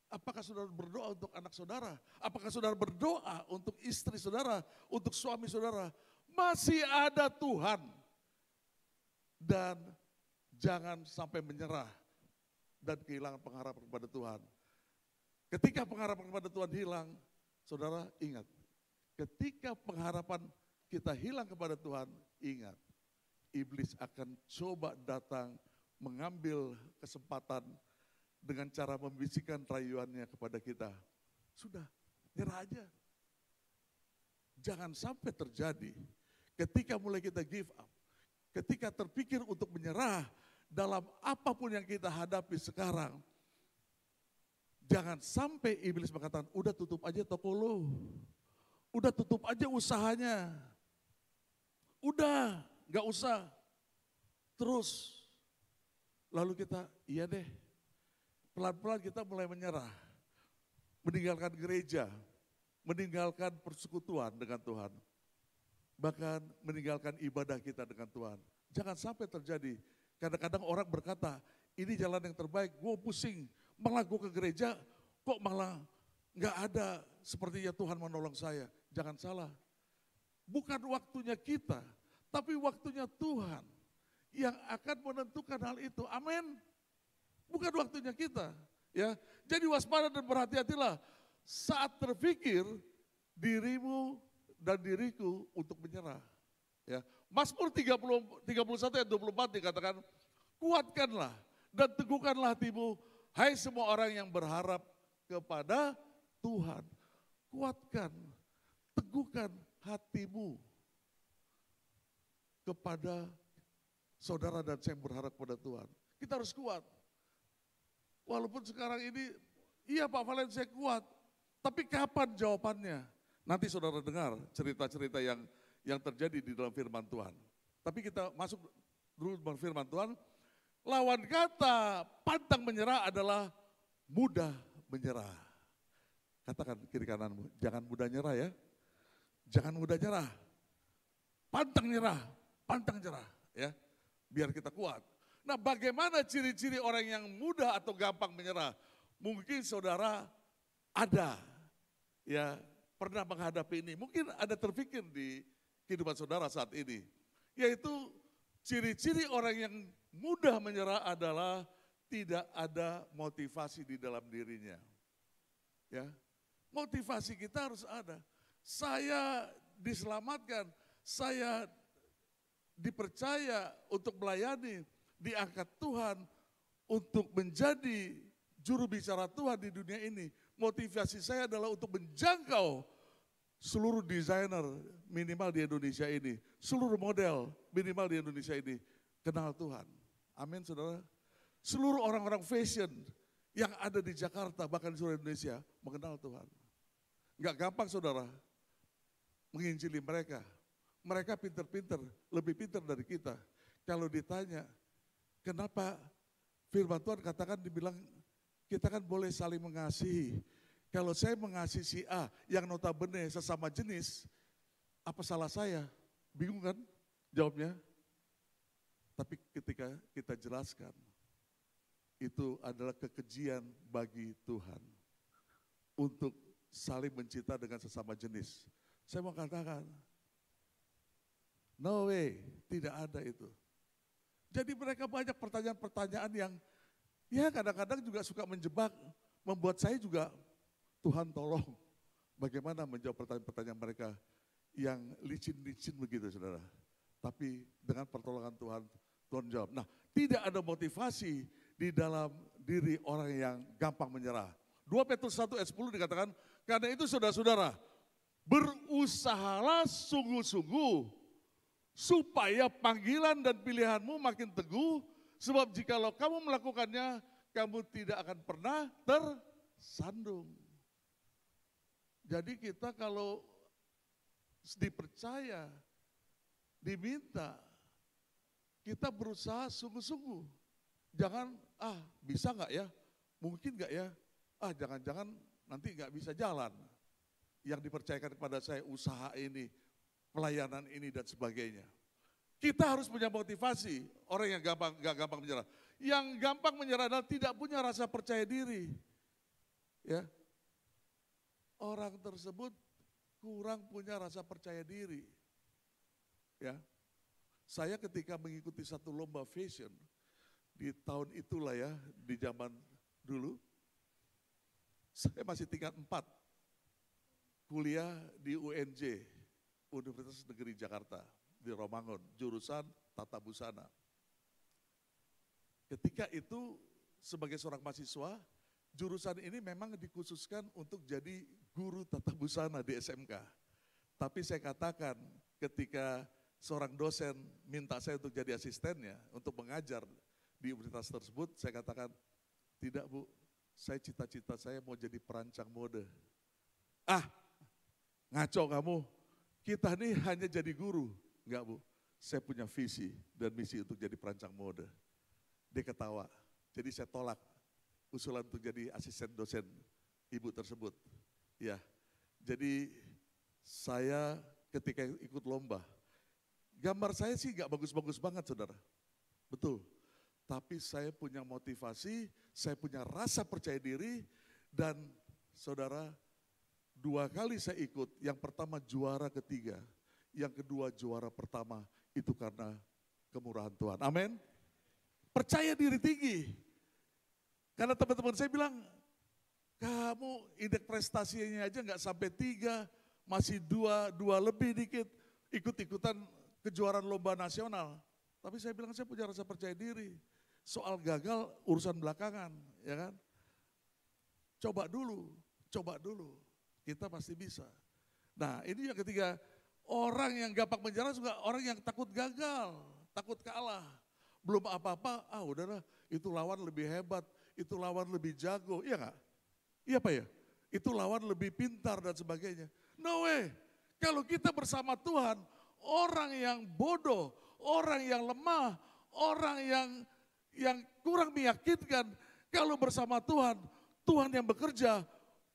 S9: Apakah saudara berdoa untuk anak saudara? Apakah saudara berdoa untuk istri saudara, untuk suami saudara? Masih ada Tuhan. Dan jangan sampai menyerah dan kehilangan pengharapan kepada Tuhan. Ketika pengharapan kepada Tuhan hilang, saudara ingat, ketika pengharapan kita hilang kepada Tuhan, ingat, iblis akan coba datang mengambil kesempatan dengan cara membisikkan rayuannya kepada kita. Sudah, nyerah aja. Jangan sampai terjadi ketika mulai kita give up, ketika terpikir untuk menyerah dalam apapun yang kita hadapi sekarang. Jangan sampai iblis mengatakan, udah tutup aja toko lo, udah tutup aja usahanya, udah gak usah. Terus, lalu kita, iya deh, pelan-pelan kita mulai menyerah, meninggalkan gereja, meninggalkan persekutuan dengan Tuhan, bahkan meninggalkan ibadah kita dengan Tuhan. Jangan sampai terjadi, kadang-kadang orang berkata, ini jalan yang terbaik, gue pusing, malah gue ke gereja, kok malah gak ada sepertinya Tuhan menolong saya. Jangan salah, bukan waktunya kita, tapi waktunya Tuhan yang akan menentukan hal itu. Amin. Bukan waktunya kita. Ya, jadi waspada dan berhati-hatilah saat terpikir dirimu dan diriku untuk menyerah. Ya, Mazmur 31 ayat 24 dikatakan, kuatkanlah dan teguhkanlah hatimu, hai semua orang yang berharap kepada Tuhan. Kuatkan, teguhkan hatimu kepada saudara dan saya yang berharap kepada Tuhan. Kita harus kuat. Walaupun sekarang ini, iya Pak Valen saya kuat, tapi kapan jawabannya? Nanti saudara dengar cerita-cerita yang terjadi di dalam firman Tuhan. Tapi kita masuk dulu dalam firman Tuhan. Lawan kata pantang menyerah adalah mudah menyerah. Katakan kiri kananmu, jangan mudah nyerah ya. Jangan mudah nyerah. Pantang nyerah ya. Biar kita kuat. Nah, bagaimana ciri-ciri orang yang mudah atau gampang menyerah? Mungkin saudara ada ya pernah menghadapi ini. Mungkin ada terpikir di kehidupan saudara saat ini. Yaitu ciri-ciri orang yang mudah menyerah adalah tidak ada motivasi di dalam dirinya. Ya, motivasi kita harus ada. Saya diselamatkan, saya dipercaya untuk melayani, diangkat Tuhan untuk menjadi juru bicara Tuhan di dunia ini. Motivasi saya adalah untuk menjangkau seluruh desainer minimal di Indonesia ini, seluruh model minimal di Indonesia ini kenal Tuhan. Amin saudara. Seluruh orang-orang fashion yang ada di Jakarta bahkan di seluruh Indonesia mengenal Tuhan. Enggak gampang saudara menginjili mereka. Mereka pinter-pinter, lebih pinter dari kita. Kalau ditanya, kenapa firman Tuhan katakan dibilang kita kan boleh saling mengasihi. Kalau saya mengasihi si A yang notabene sesama jenis, apa salah saya? Bingung kan jawabnya? Tapi ketika kita jelaskan, itu adalah kekejian bagi Tuhan untuk saling mencinta dengan sesama jenis. Saya mau katakan, no way, tidak ada itu. Jadi mereka banyak pertanyaan-pertanyaan yang ya kadang-kadang juga suka menjebak, membuat saya juga, Tuhan tolong bagaimana menjawab pertanyaan-pertanyaan mereka yang licin-licin begitu saudara. Tapi dengan pertolongan Tuhan, Tuhan jawab. Nah, tidak ada motivasi di dalam diri orang yang gampang menyerah. 2 Petrus 1 ayat 10 dikatakan, karena itu saudara-saudara, berusahalah sungguh-sungguh supaya panggilan dan pilihanmu makin teguh, sebab jikalau kamu melakukannya, kamu tidak akan pernah tersandung. Jadi kita kalau dipercaya, diminta, kita berusaha sungguh-sungguh. Jangan, bisa nggak ya? Mungkin nggak ya? Jangan-jangan nanti nggak bisa jalan. Yang dipercayakan kepada saya usaha ini, pelayanan ini dan sebagainya. Kita harus punya motivasi. Orang yang nggak gampang menyerah. Yang gampang menyerah adalah tidak punya rasa percaya diri. Ya, orang tersebut kurang punya rasa percaya diri. Ya, saya ketika mengikuti satu lomba fashion di tahun itulah ya, di zaman dulu, saya masih tingkat 4, kuliah di UNJ, Universitas Negeri Jakarta, di Romangun, jurusan Tata Busana. ketika itu sebagai seorang mahasiswa, jurusan ini memang dikhususkan untuk jadi guru tata busana di SMK. Tapi saya katakan ketika seorang dosen minta saya untuk jadi asistennya, untuk mengajar di universitas tersebut, saya katakan, tidak Bu, saya cita-cita saya mau jadi perancang mode. Ah, ngaco kamu, kita nih hanya jadi guru. Enggak Bu, saya punya visi dan misi untuk jadi perancang mode. Dia ketawa, jadi saya tolak usulan untuk jadi asisten dosen ibu tersebut. Ya, jadi saya ketika ikut lomba, gambar saya sih gak bagus-bagus banget saudara, betul. Tapi saya punya motivasi, saya punya rasa percaya diri, dan saudara, 2 kali saya ikut, yang pertama juara ketiga, yang kedua juara pertama, itu karena kemurahan Tuhan, amin. Percaya diri tinggi, karena teman-teman saya bilang, kamu indeks prestasinya aja gak sampai 3, masih 2 lebih dikit, ikut-ikutan kejuaraan lomba nasional. Tapi saya bilang saya punya rasa percaya diri. Soal gagal urusan belakangan, ya kan? Coba dulu, kita pasti bisa. Nah ini yang ketiga, orang yang gampang menyerah juga orang yang takut gagal, takut kalah. Belum apa-apa, udahlah itu lawan lebih hebat, itu lawan lebih jago, iya gak? Iya Pak ya? Itu lawan lebih pintar dan sebagainya. No way, kalau kita bersama Tuhan, orang yang bodoh, orang yang lemah, orang yang kurang meyakinkan, kalau bersama Tuhan, Tuhan yang bekerja,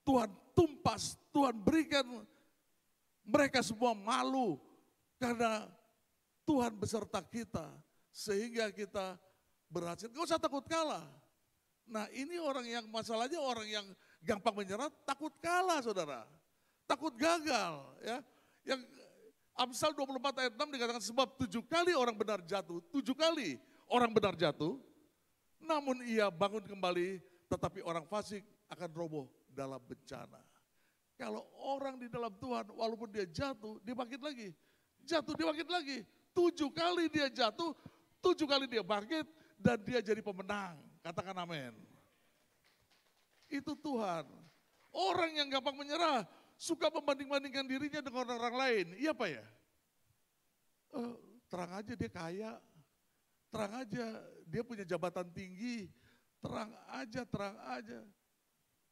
S9: Tuhan tumpas, Tuhan berikan mereka semua malu karena Tuhan beserta kita sehingga kita berhasil. Gak usah takut kalah. Nah ini orang yang masalahnya orang yang gampang menyerah, takut kalah saudara, takut gagal ya. Yang Amsal 24 ayat 6 dikatakan sebab 7 kali orang benar jatuh, 7 kali orang benar jatuh, namun ia bangun kembali, tetapi orang fasik akan roboh dalam bencana. Kalau orang di dalam Tuhan, walaupun dia jatuh, dia bangkit lagi. Jatuh, dia bangkit lagi. 7 kali dia jatuh, 7 kali dia bangkit, dan dia jadi pemenang. Katakan amin. Itu Tuhan. Orang yang gampang menyerah, suka membanding-bandingkan dirinya dengan orang lain. Iya Pak ya? Terang aja dia kaya, terang aja dia punya jabatan tinggi, terang aja.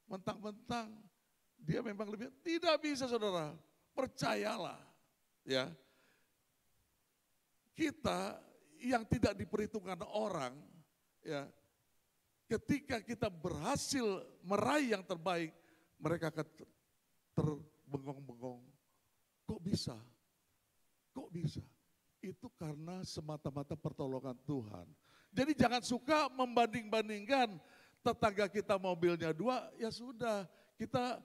S9: Mentang-mentang dia memang lebih, tidak bisa saudara, percayalah ya. Kita yang tidak diperhitungkan orang ya, ketika kita berhasil meraih yang terbaik, mereka akan terbengong-bengong. Kok bisa? Kok bisa? Itu karena semata-mata pertolongan Tuhan. Jadi jangan suka membanding-bandingkan, tetangga kita mobilnya 2, ya sudah, kita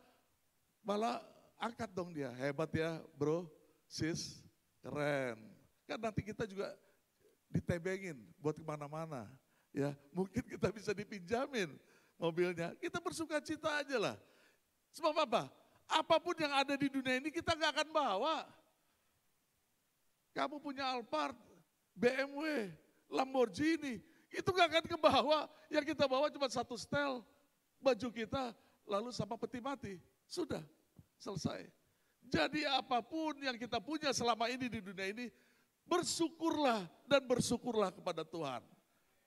S9: malah angkat dong dia. Hebat ya bro, sis, keren. Kan nanti kita juga ditebengin buat kemana-mana. Ya, mungkin kita bisa dipinjamin mobilnya. Kita bersuka cita aja lah. Sebab apa? Apapun yang ada di dunia ini kita gak akan bawa. Kamu punya Alphard, BMW, Lamborghini, itu gak akan kebawa. Yang kita bawa cuma 1 setel, baju kita, lalu sama peti mati. Sudah, selesai. Jadi apapun yang kita punya selama ini di dunia ini, bersyukurlah dan bersyukurlah kepada Tuhan.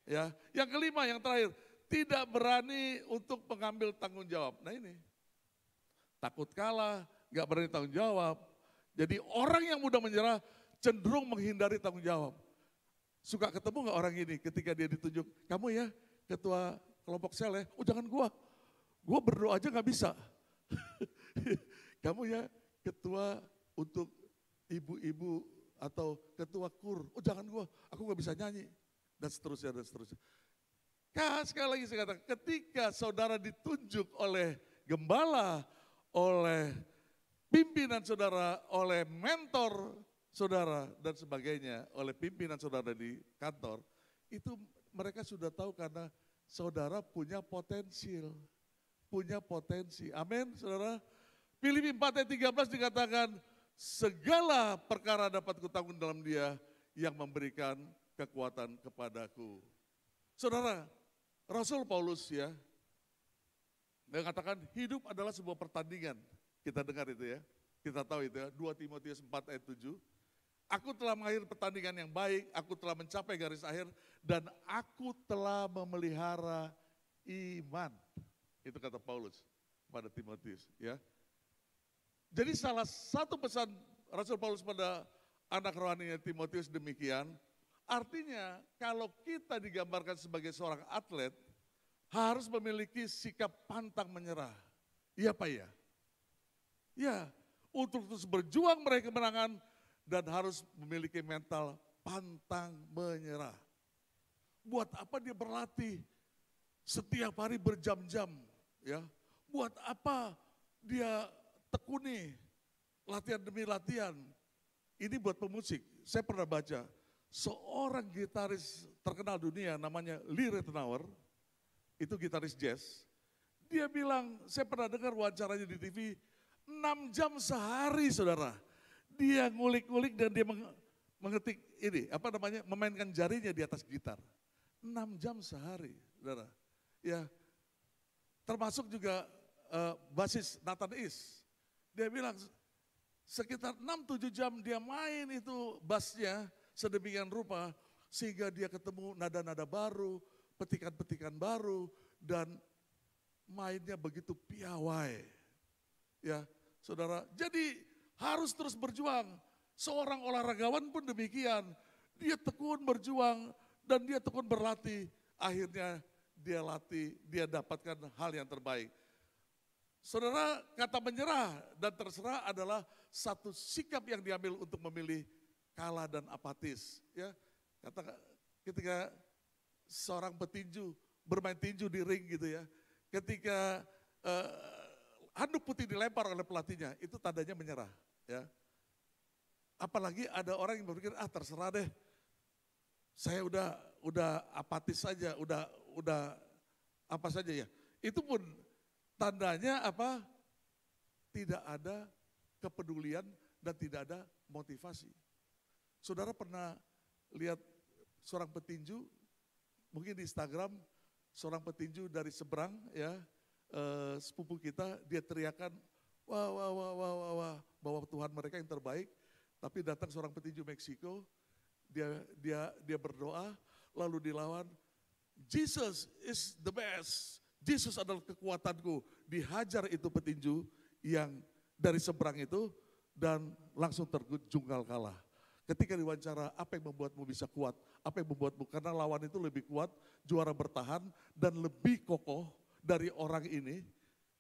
S9: Ya, yang kelima, yang terakhir, tidak berani untuk mengambil tanggung jawab. Nah ini, takut kalah, gak berani tanggung jawab. Jadi orang yang mudah menyerah cenderung menghindari tanggung jawab. Suka ketemu gak orang ini ketika dia ditunjuk, kamu ya ketua kelompok sel ya, oh jangan gua berdoa aja gak bisa. Kamu ya ketua untuk ibu-ibu atau ketua kur, oh jangan aku gak bisa nyanyi. Dan seterusnya, dan seterusnya. Sekali lagi saya katakan, ketika saudara ditunjuk oleh gembala, oleh pimpinan saudara, oleh mentor saudara dan sebagainya, oleh pimpinan saudara di kantor, itu mereka sudah tahu karena saudara punya potensial, punya potensi. Amin saudara. Filipi 4 ayat 13 dikatakan, segala perkara dapat kutanggung dalam Dia yang memberikan kekuatan kepadaku. Saudara, Rasul Paulus ya, dia katakan hidup adalah sebuah pertandingan. Kita dengar itu ya, kita tahu itu ya, 2 Timotius 4 ayat 7. Aku telah mengakhiri pertandingan yang baik, aku telah mencapai garis akhir, dan aku telah memelihara iman. Itu kata Paulus pada Timotius ya. Jadi salah satu pesan Rasul Paulus pada anak rohaninya Timotius demikian, artinya kalau kita digambarkan sebagai seorang atlet, harus memiliki sikap pantang menyerah. Iya Pak ya? Ya, untuk terus berjuang meraih kemenangan dan harus memiliki mental pantang menyerah. Buat apa dia berlatih setiap hari berjam-jam ya? Buat apa dia tekuni latihan demi latihan? Ini buat pemusik. Saya pernah baca seorang gitaris terkenal dunia namanya Lee Ritenour, itu gitaris jazz. Dia bilang, saya pernah dengar wawancaranya di TV, 6 jam sehari saudara. Dia ngulik-ngulik dan dia mengetik ini, memainkan jarinya di atas gitar. 6 jam sehari saudara. Ya, termasuk juga basis Nathan East. Dia bilang sekitar 6-7 jam dia main itu bassnya sedemikian rupa sehingga dia ketemu nada-nada baru, petikan-petikan baru dan mainnya begitu piawai. Ya, saudara. Jadi harus terus berjuang. Seorang olahragawan pun demikian. Dia tekun berjuang dan dia tekun berlatih. Akhirnya dia latih, dia dapatkan hal yang terbaik. Saudara, kata menyerah dan terserah adalah satu sikap yang diambil untuk memilih kalah dan apatis. Ya, ketika seorang petinju bermain tinju di ring gitu ya, ketika handuk putih dilempar oleh pelatihnya, itu tandanya menyerah. Ya, apalagi ada orang yang berpikir terserah deh, saya udah apatis saja, udah apa saja ya. Itu pun tandanya apa? Tidak ada kepedulian dan tidak ada motivasi. Saudara pernah lihat seorang petinju, mungkin di Instagram, seorang petinju dari seberang ya, sepupu kita, dia teriakan, wah, bahwa Tuhan mereka yang terbaik. Tapi datang seorang petinju Meksiko, dia berdoa, lalu dilawan, Jesus is the best. Yesus adalah kekuatanku. Dihajar itu petinju yang dari seberang itu dan langsung terjungkal kalah. Ketika diwawancara, apa yang membuatmu bisa kuat? Apa yang membuatmu, karena lawan itu lebih kuat, juara bertahan dan lebih kokoh dari orang ini.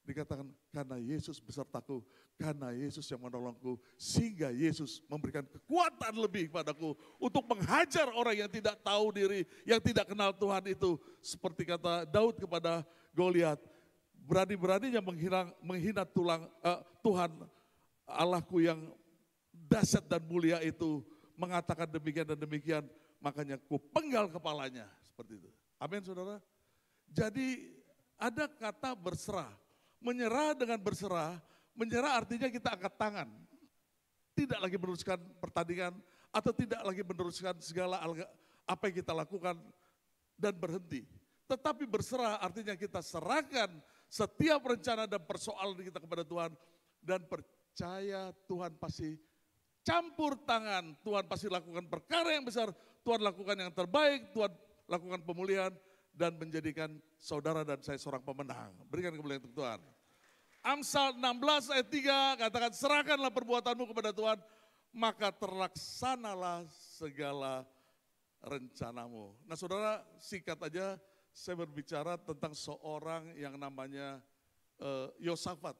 S9: Dikatakan, karena Yesus besertaku, karena Yesus yang menolongku, sehingga Yesus memberikan kekuatan lebih padaku untuk menghajar orang yang tidak tahu diri, yang tidak kenal Tuhan itu. Seperti kata Daud kepada Goliat, berani-beraninya menghina Tuhan Allahku yang dahsyat dan mulia itu, mengatakan demikian dan demikian, makanya ku penggal kepalanya. Seperti itu. Amin saudara. Jadi ada kata berserah. Menyerah dengan berserah, menyerah artinya kita angkat tangan. Tidak lagi meneruskan pertandingan atau tidak lagi meneruskan segala apa yang kita lakukan dan berhenti. Tetapi berserah artinya kita serahkan setiap rencana dan persoalan kita kepada Tuhan dan percaya Tuhan pasti campur tangan, Tuhan pasti lakukan perkara yang besar, Tuhan lakukan yang terbaik, Tuhan lakukan pemulihan, dan menjadikan saudara dan saya seorang pemenang. Berikan kemuliaan untuk Tuhan. Amsal 16 ayat 3 katakan, serahkanlah perbuatanmu kepada Tuhan, maka terlaksanalah segala rencanamu. Nah saudara, singkat aja saya berbicara tentang seorang yang namanya Yosafat.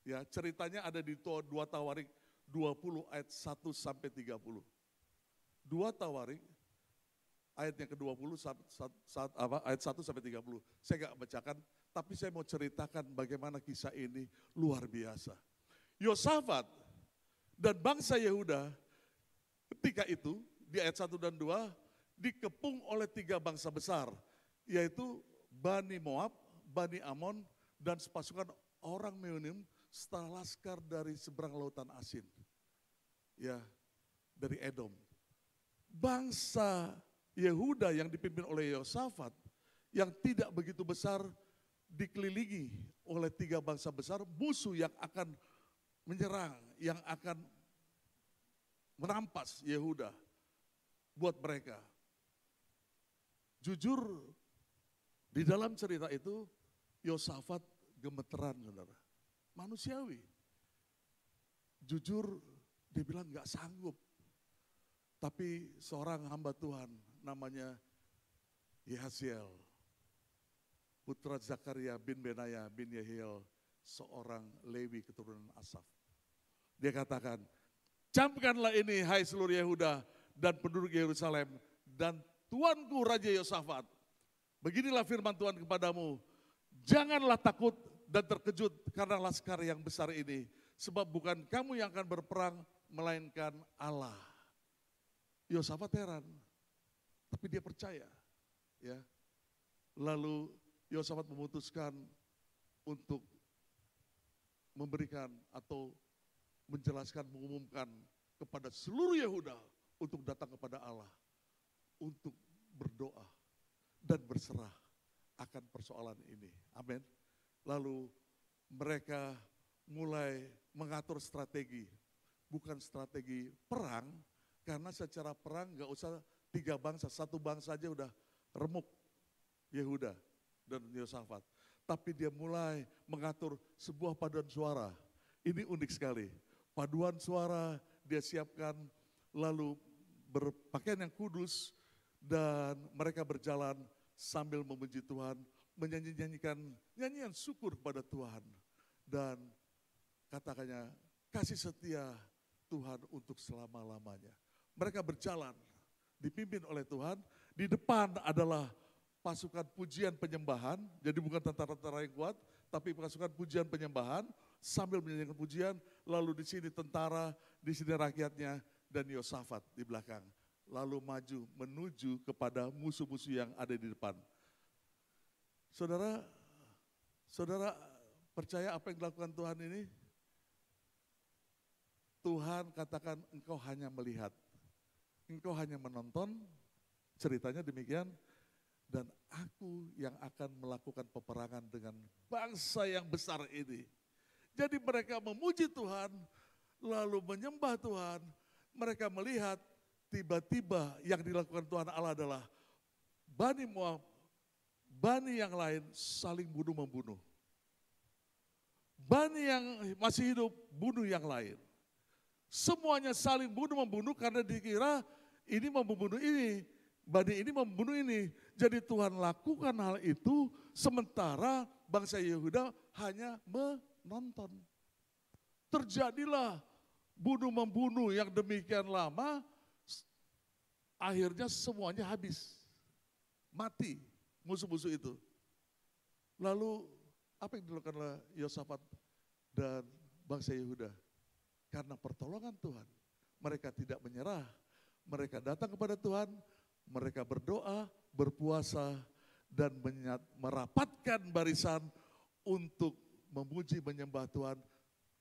S9: Ya, ceritanya ada di 2 Tawarik 20 ayat 1 sampai 30. 2 Tawarik ayat yang ke-20 ayat 1 sampai 30. Saya enggak bacakan, tapi saya mau ceritakan bagaimana kisah ini luar biasa. Yosafat dan bangsa Yehuda ketika itu di ayat 1 dan 2 dikepung oleh 3 bangsa besar, yaitu Bani Moab, Bani Amon, dan sepasukan orang Meonim setelah laskar dari seberang lautan Asin. Ya, dari Edom. Bangsa Yehuda yang dipimpin oleh Yosafat yang tidak begitu besar dikelilingi oleh 3 bangsa besar, musuh yang akan menyerang, yang akan merampas Yehuda buat mereka. Jujur, di dalam cerita itu Yosafat gemeteran, saudara. Manusiawi. Jujur, dia bilang gak sanggup. Tapi seorang hamba Tuhan namanya Yahasiel, putra Zakaria bin Benaya bin Yehiel, seorang Lewi keturunan Asaf. Dia katakan, camkanlah ini hai seluruh Yehuda dan penduduk Yerusalem dan tuanku Raja Yosafat. Beginilah firman Tuhan kepadamu, janganlah takut dan terkejut karena laskar yang besar ini. Sebab bukan kamu yang akan berperang, melainkan Allah. Yosafat heran, tapi dia percaya. Ya. Lalu Yosafat memutuskan untuk memberikan atau menjelaskan, mengumumkan kepada seluruh Yehuda untuk datang kepada Allah, untuk berdoa dan berserah akan persoalan ini. Amin. Lalu mereka mulai mengatur strategi, bukan strategi perang, karena secara perang gak usah 3 bangsa, 1 bangsa aja udah remuk, Yehuda dan Yosafat. Tapi dia mulai mengatur sebuah paduan suara. Ini unik sekali. Paduan suara dia siapkan, lalu berpakaian yang kudus, dan mereka berjalan sambil memuji Tuhan, menyanyikan nyanyian syukur kepada Tuhan. Dan katakannya, kasih setia Tuhan untuk selama-lamanya. Mereka berjalan, dipimpin oleh Tuhan. Di depan adalah pasukan pujian penyembahan, jadi bukan tentara-tentara yang kuat, tapi pasukan pujian penyembahan, sambil menyanyikan pujian, lalu di sini tentara, di sini rakyatnya, dan Yosafat di belakang. Lalu maju menuju kepada musuh-musuh yang ada di depan. Saudara, saudara percaya apa yang dilakukan Tuhan ini? Tuhan katakan engkau hanya melihat, engkau hanya menonton, ceritanya demikian. Dan aku yang akan melakukan peperangan dengan bangsa yang besar ini. Jadi mereka memuji Tuhan, lalu menyembah Tuhan. Mereka melihat tiba-tiba yang dilakukan Tuhan Allah adalah Bani Moab, Bani yang lain saling bunuh-membunuh. Bani yang masih hidup bunuh yang lain. Semuanya saling bunuh-membunuh karena dikira ini membunuh ini. Bani ini membunuh ini. Jadi Tuhan lakukan hal itu sementara bangsa Yehuda hanya menonton. Terjadilah bunuh-membunuh yang demikian lama, akhirnya semuanya habis. Mati musuh-musuh itu. Lalu apa yang dilakukan oleh Yosafat dan bangsa Yehuda? Karena pertolongan Tuhan, mereka tidak menyerah. Mereka datang kepada Tuhan, mereka berdoa, berpuasa, dan merapatkan barisan untuk memuji, menyembah Tuhan,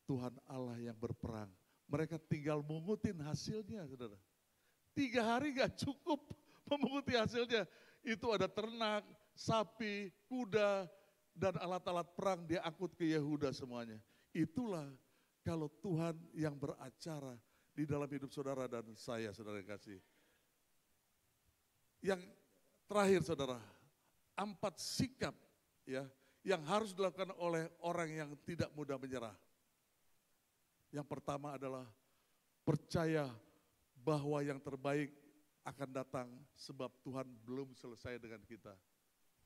S9: Tuhan Allah yang berperang. Mereka tinggal mengutin hasilnya, saudara. 3 hari gak cukup memunguti hasilnya. Itu ada ternak, sapi, kuda, dan alat-alat perang dia angkut ke Yehuda semuanya. Itulah kalau Tuhan yang beracara di dalam hidup saudara dan saya, saudara yang kasih. Yang terakhir saudara, 4 sikap ya yang harus dilakukan oleh orang yang tidak mudah menyerah. Yang pertama adalah percaya bahwa yang terbaik akan datang sebab Tuhan belum selesai dengan kita.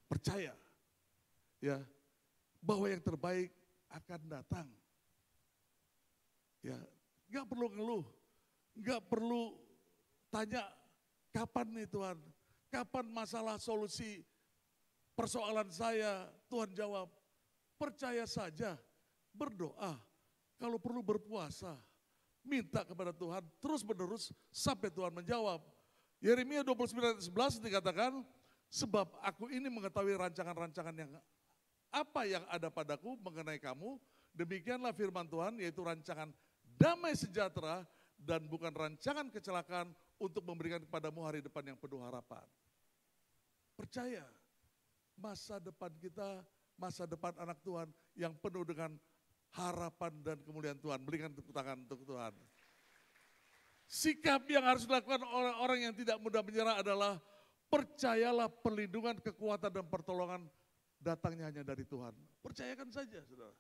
S9: Percaya ya bahwa yang terbaik akan datang. Ya, nggak perlu ngeluh, nggak perlu tanya kapan nih Tuhan. Kapan masalah solusi persoalan saya, Tuhan jawab. Percaya saja, berdoa, kalau perlu berpuasa. Minta kepada Tuhan terus menerus sampai Tuhan menjawab. Yeremia 29:11 dikatakan, sebab aku ini mengetahui rancangan-rancangan yang apa yang ada padaku mengenai kamu. Demikianlah firman Tuhan, yaitu rancangan damai sejahtera dan bukan rancangan kecelakaan untuk memberikan kepadamu hari depan yang penuh harapan. Percaya, masa depan kita, masa depan anak Tuhan yang penuh dengan harapan dan kemuliaan Tuhan. Berikan tepuk tangan untuk Tuhan. Sikap yang harus dilakukan oleh orang yang tidak mudah menyerah adalah percayalah perlindungan, kekuatan dan pertolongan datangnya hanya dari Tuhan. Percayakan saja, saudara.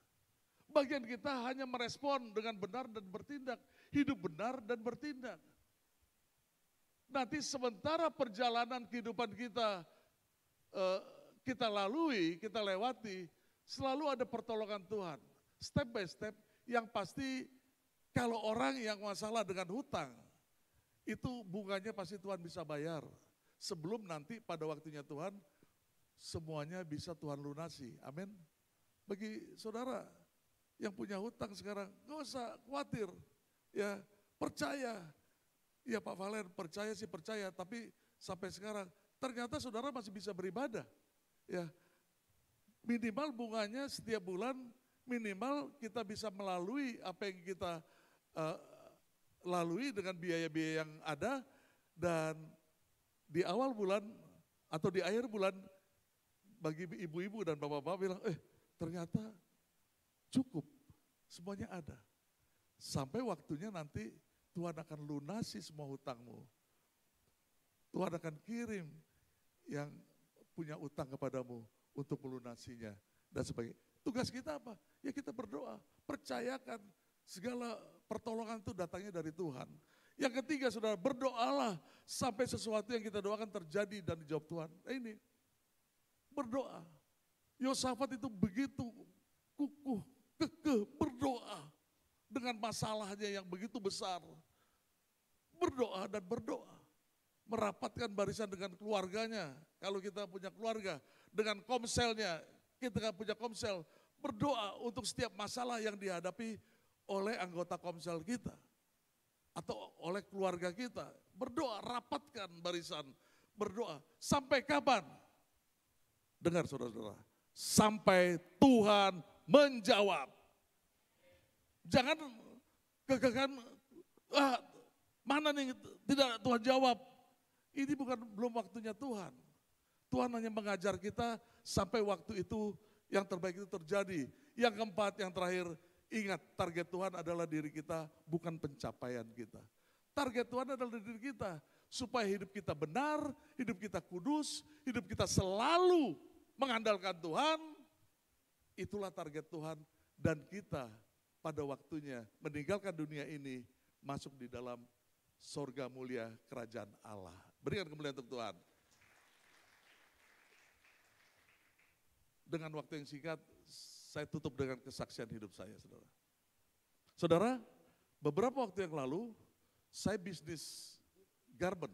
S9: Bagian kita hanya merespon dengan benar dan bertindak. Hidup benar dan bertindak. Nanti sementara perjalanan kehidupan kita, kita lalui, kita lewati, selalu ada pertolongan Tuhan. Step by step yang pasti kalau orang yang masalah dengan hutang, itu bunganya pasti Tuhan bisa bayar. Sebelum nanti pada waktunya Tuhan, semuanya bisa Tuhan lunasi. Amin. Bagi saudara yang punya hutang sekarang, gak usah khawatir. Ya, percaya. Ya Pak Valen, percaya sih percaya, tapi sampai sekarang ternyata saudara masih bisa beribadah. Ya, minimal bunganya setiap bulan, minimal kita bisa melalui apa yang kita lalui dengan biaya-biaya yang ada, dan di awal bulan atau di akhir bulan bagi ibu-ibu dan bapak-bapak bilang, ternyata cukup, semuanya ada. Sampai waktunya nanti Tuhan akan lunasi semua hutangmu. Tuhan akan kirim yang punya utang kepadamu untuk melunasinya dan sebagainya. Tugas kita apa? Ya kita berdoa, percayakan segala pertolongan itu datangnya dari Tuhan. Yang ketiga saudara, berdoalah sampai sesuatu yang kita doakan terjadi dan dijawab Tuhan. Nah ini, berdoa. Yosafat itu begitu kukuh, kekeh, berdoa dengan masalahnya yang begitu besar. Berdoa dan berdoa. Merapatkan barisan dengan keluarganya. Kalau kita punya keluarga, dengan komselnya, kita punya komsel. Berdoa untuk setiap masalah yang dihadapi oleh anggota komsel kita. Atau oleh keluarga kita. Berdoa, rapatkan barisan. Berdoa. Sampai kapan? Dengar saudara-saudara. Sampai Tuhan menjawab. Jangan kekekalan, mana nih tidak Tuhan jawab. Ini belum waktunya Tuhan. Tuhan hanya mengajar kita sampai waktu itu yang terbaik itu terjadi. Yang keempat, yang terakhir, ingat target Tuhan adalah diri kita, bukan pencapaian kita. Target Tuhan adalah diri kita, supaya hidup kita benar, hidup kita kudus, hidup kita selalu mengandalkan Tuhan. Itulah target Tuhan, dan kita pada waktunya meninggalkan dunia ini, masuk di dalam sorga mulia kerajaan Allah. Berikan kemuliaan untuk Tuhan. Dengan waktu yang singkat, saya tutup dengan kesaksian hidup saya, saudara. Saudara, beberapa waktu yang lalu, saya bisnis garment.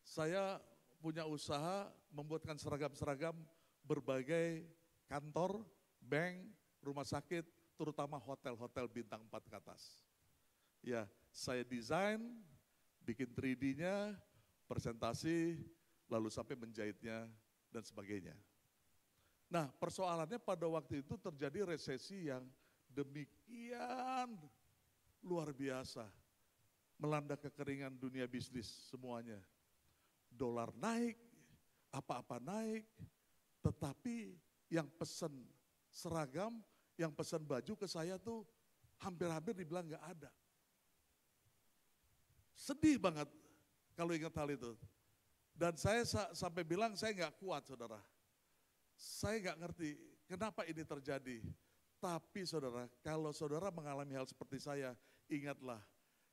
S9: Saya punya usaha membuatkan seragam-seragam berbagai kantor, bank, rumah sakit, terutama hotel-hotel bintang 4 ke atas. Ya, saya desain, bikin 3D-nya, presentasi, lalu sampai menjahitnya dan sebagainya. Nah, persoalannya pada waktu itu terjadi resesi yang demikian luar biasa. Melanda kekeringan dunia bisnis semuanya. Dolar naik, apa-apa naik, tetapi yang pesan seragam, yang pesan baju ke saya tuh hampir-hampir dibilang nggak ada. Sedih banget kalau ingat hal itu. Dan saya sampai bilang saya nggak kuat, saudara. Saya nggak ngerti kenapa ini terjadi. Tapi saudara, kalau saudara mengalami hal seperti saya, ingatlah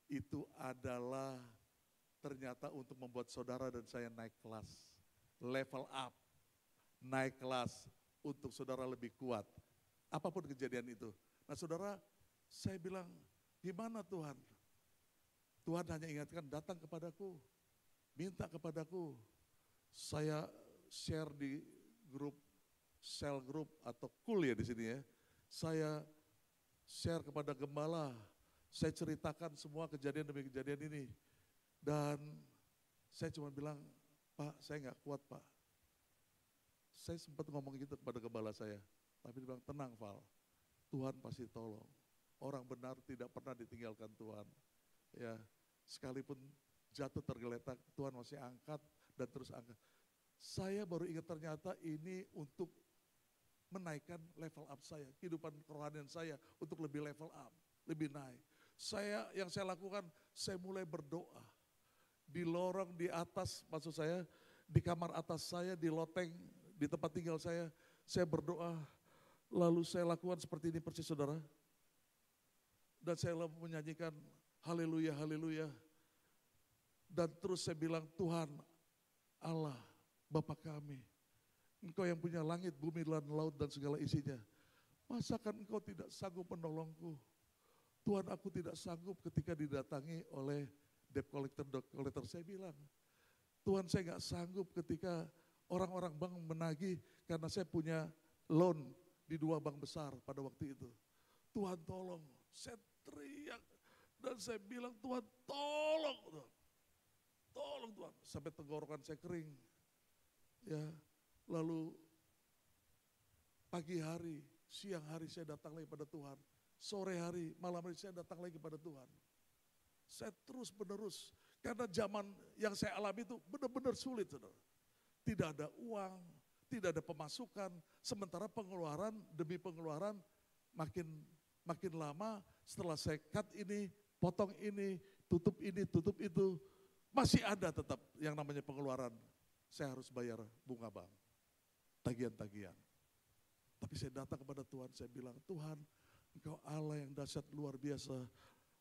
S9: itu adalah ternyata untuk membuat saudara dan saya naik kelas. Level up, naik kelas untuk saudara lebih kuat. Apapun kejadian itu. Nah saudara, saya bilang, gimana Tuhan? Tuhan hanya ingatkan, datang kepadaku, minta kepadaku. Saya share di grup, sel group atau cool ya di sini ya. Saya share kepada gembala, saya ceritakan semua kejadian demi kejadian ini. Dan saya cuma bilang, Pak saya nggak kuat Pak. Saya sempat ngomong gitu kepada gembala saya. Tapi dia bilang, tenang Val, Tuhan pasti tolong. Orang benar tidak pernah ditinggalkan Tuhan. Ya, sekalipun jatuh tergeletak, Tuhan masih angkat dan terus angkat. Saya baru ingat ternyata ini untuk menaikkan level up saya, kehidupan kerohanian saya untuk lebih level up, lebih naik. Yang saya lakukan, saya mulai berdoa. Di lorong di atas, maksud saya, di kamar atas saya, di loteng, di tempat tinggal saya berdoa. Lalu saya lakukan seperti ini persis saudara. Dan saya menyanyikan haleluya, haleluya. Dan terus saya bilang, Tuhan Allah, Bapa kami, Engkau yang punya langit, bumi, dan laut dan segala isinya. Masakan Engkau tidak sanggup menolongku? Tuhan, aku tidak sanggup ketika didatangi oleh debt collector. Saya bilang, Tuhan, saya nggak sanggup ketika orang-orang bank menagih karena saya punya loan di 2 bank besar pada waktu itu. Tuhan tolong, saya teriak dan saya bilang, Tuhan tolong, tolong Tuhan, sampai tenggorokan saya kering. Ya, lalu pagi hari, siang hari saya datang lagi pada Tuhan. Sore hari, malam hari saya datang lagi pada Tuhan. Saya terus menerus, karena zaman yang saya alami itu benar-benar sulit, saudara. Tidak ada uang, tidak ada pemasukan, sementara pengeluaran demi pengeluaran makin lama. Setelah saya cut ini, potong ini, tutup itu, masih ada tetap yang namanya pengeluaran. Saya harus bayar bunga bank, tagihan-tagihan. Tapi saya datang kepada Tuhan, saya bilang, Tuhan, Engkau Allah yang dahsyat luar biasa,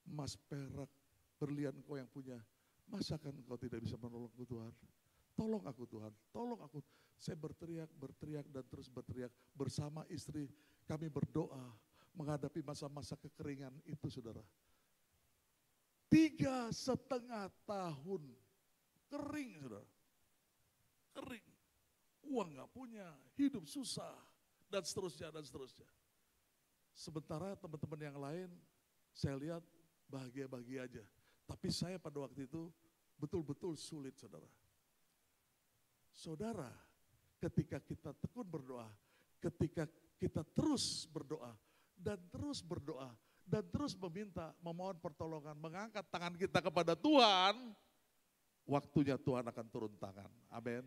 S9: emas, perak, berlian Engkau yang punya. Masakan Engkau tidak bisa menolongku Tuhan? Tolong aku Tuhan, tolong aku. Saya berteriak dan terus berteriak. Bersama istri kami berdoa menghadapi masa-masa kekeringan itu saudara. 3,5 tahun kering saudara. Kering, uang gak punya, hidup susah, dan seterusnya. Sementara teman-teman yang lain, saya lihat bahagia-bahagia aja. Tapi saya pada waktu itu betul-betul sulit saudara. Saudara, ketika kita tekun berdoa, ketika kita terus berdoa, dan terus meminta, memohon pertolongan, mengangkat tangan kita kepada Tuhan, waktunya Tuhan akan turun tangan. Amin.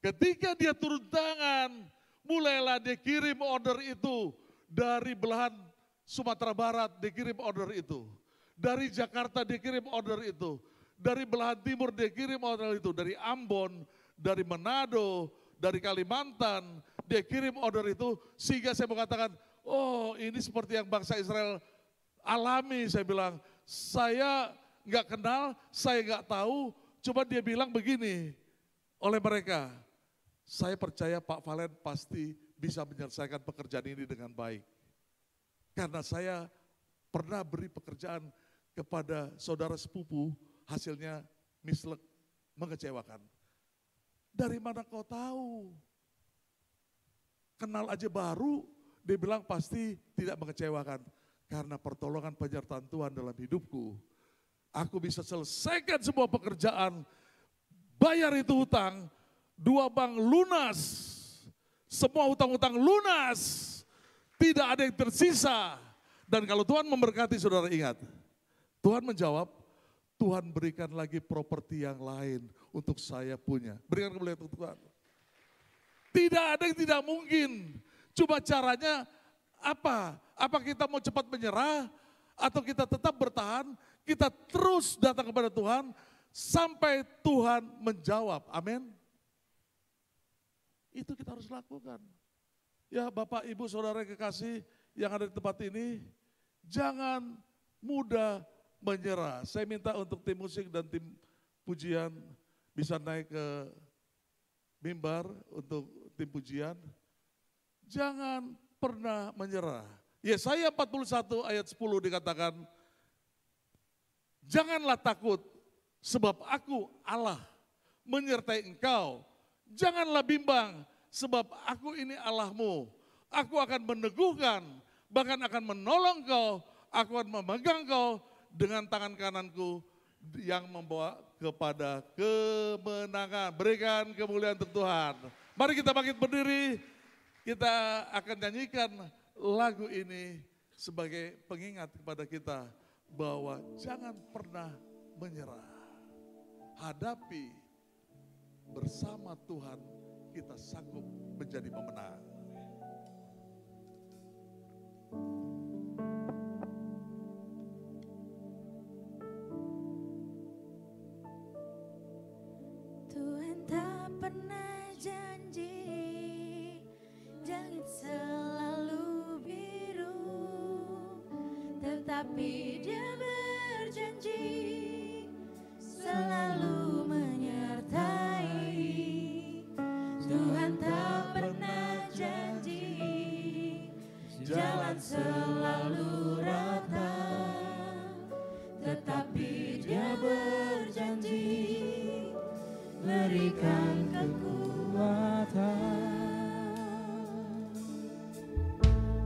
S9: Ketika dia turun tangan, mulailah dia kirim order itu. Dari belahan Sumatera Barat dikirim order itu. Dari Jakarta dikirim order itu. Dari belahan timur dikirim order itu. Dari Ambon, dari Manado, dari Kalimantan, dia kirim order itu. Sehingga saya mengatakan, oh ini seperti yang bangsa Israel alami. Saya bilang, saya nggak kenal, saya nggak tahu. Coba dia bilang begini oleh mereka, saya percaya Pak Valen pasti bisa menyelesaikan pekerjaan ini dengan baik. Karena saya pernah beri pekerjaan kepada saudara sepupu, hasilnya mislek, mengecewakan. Dari mana kau tahu? Kenal aja baru, dia bilang pasti tidak mengecewakan. Karena pertolongan penyertaan Tuhan dalam hidupku, aku bisa selesaikan semua pekerjaan, bayar itu hutang, 2 bank lunas, semua hutang-hutang lunas, tidak ada yang tersisa. Dan kalau Tuhan memberkati saudara ingat, Tuhan menjawab, Tuhan berikan lagi properti yang lain untuk saya punya. Berikan kemuliaan untuk Tuhan. Tidak ada yang tidak mungkin. Cuma caranya apa? Apa kita mau cepat menyerah atau kita tetap bertahan, kita terus datang kepada Tuhan sampai Tuhan menjawab. Amin. Itu kita harus lakukan. Ya Bapak, Ibu, Saudara yang kekasih yang ada di tempat ini, jangan mudah menyerah. Saya minta untuk tim musik dan tim pujian bisa naik ke mimbar untuk tim pujian. Jangan pernah menyerah. Yesaya 41 ayat 10 dikatakan, janganlah takut sebab aku Allah menyertai engkau. Janganlah bimbang, sebab aku ini Allahmu. Aku akan meneguhkan, bahkan akan menolong kau. Aku akan memegang kau dengan tangan kananku yang membawa kepada kemenangan. Berikan kemuliaan untuk Tuhan. Mari kita bangkit berdiri, kita akan nyanyikan lagu ini sebagai pengingat kepada kita bahwa jangan pernah menyerah. hadapi bersama Tuhan, kita sanggup menjadi pemenang.
S7: Tuhan tak pernah janji langit selalu biru, tetapi Dia berjanji selalu menyertai. Tuhan tak pernah janji jalan selalu rata, tetapi Dia berjanji berikan kekuatan.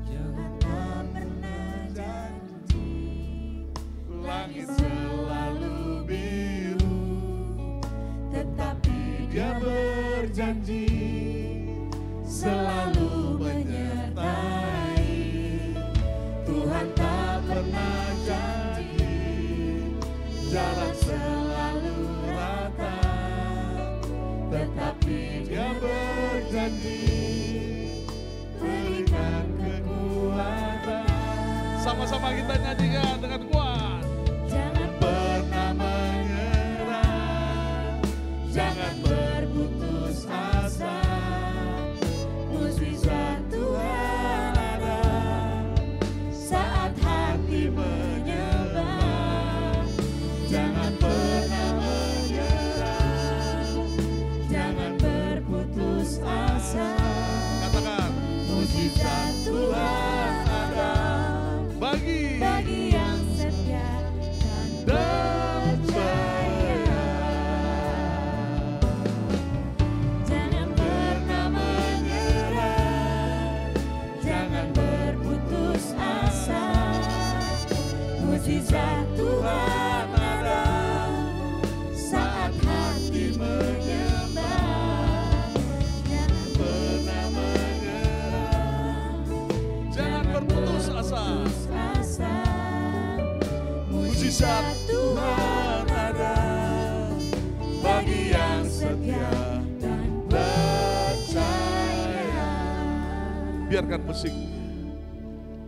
S7: Tuhan tak pernah janji langit selalu biru, tetapi Dia berjanji selalu menyertai. Tuhan tak pernah janji jalan selalu rata, tetapi Dia berjanji berikan kekuatan.
S9: Sama-sama kita nyanyikan dengan kuat.
S7: Jangan pernah menyerah, jangan berputus asa. Mukjizat Tuhan ada saat hati menyembah. Jangan pernah menyerah, jangan berputus asa.
S9: Katakan,
S7: Mukjizat Tuhan ada
S9: bagi
S7: yang setia dan percaya. Jangan pernah menyerah, jangan berputus asa. Mukjizat Tuhan ada saat hati menyembah. Jangan pernah menyerah,
S9: jangan berputus asa.
S7: asa.
S9: Mukjizat
S7: Tuhan ada bagi yang setia dan percaya.
S9: Biarkan musik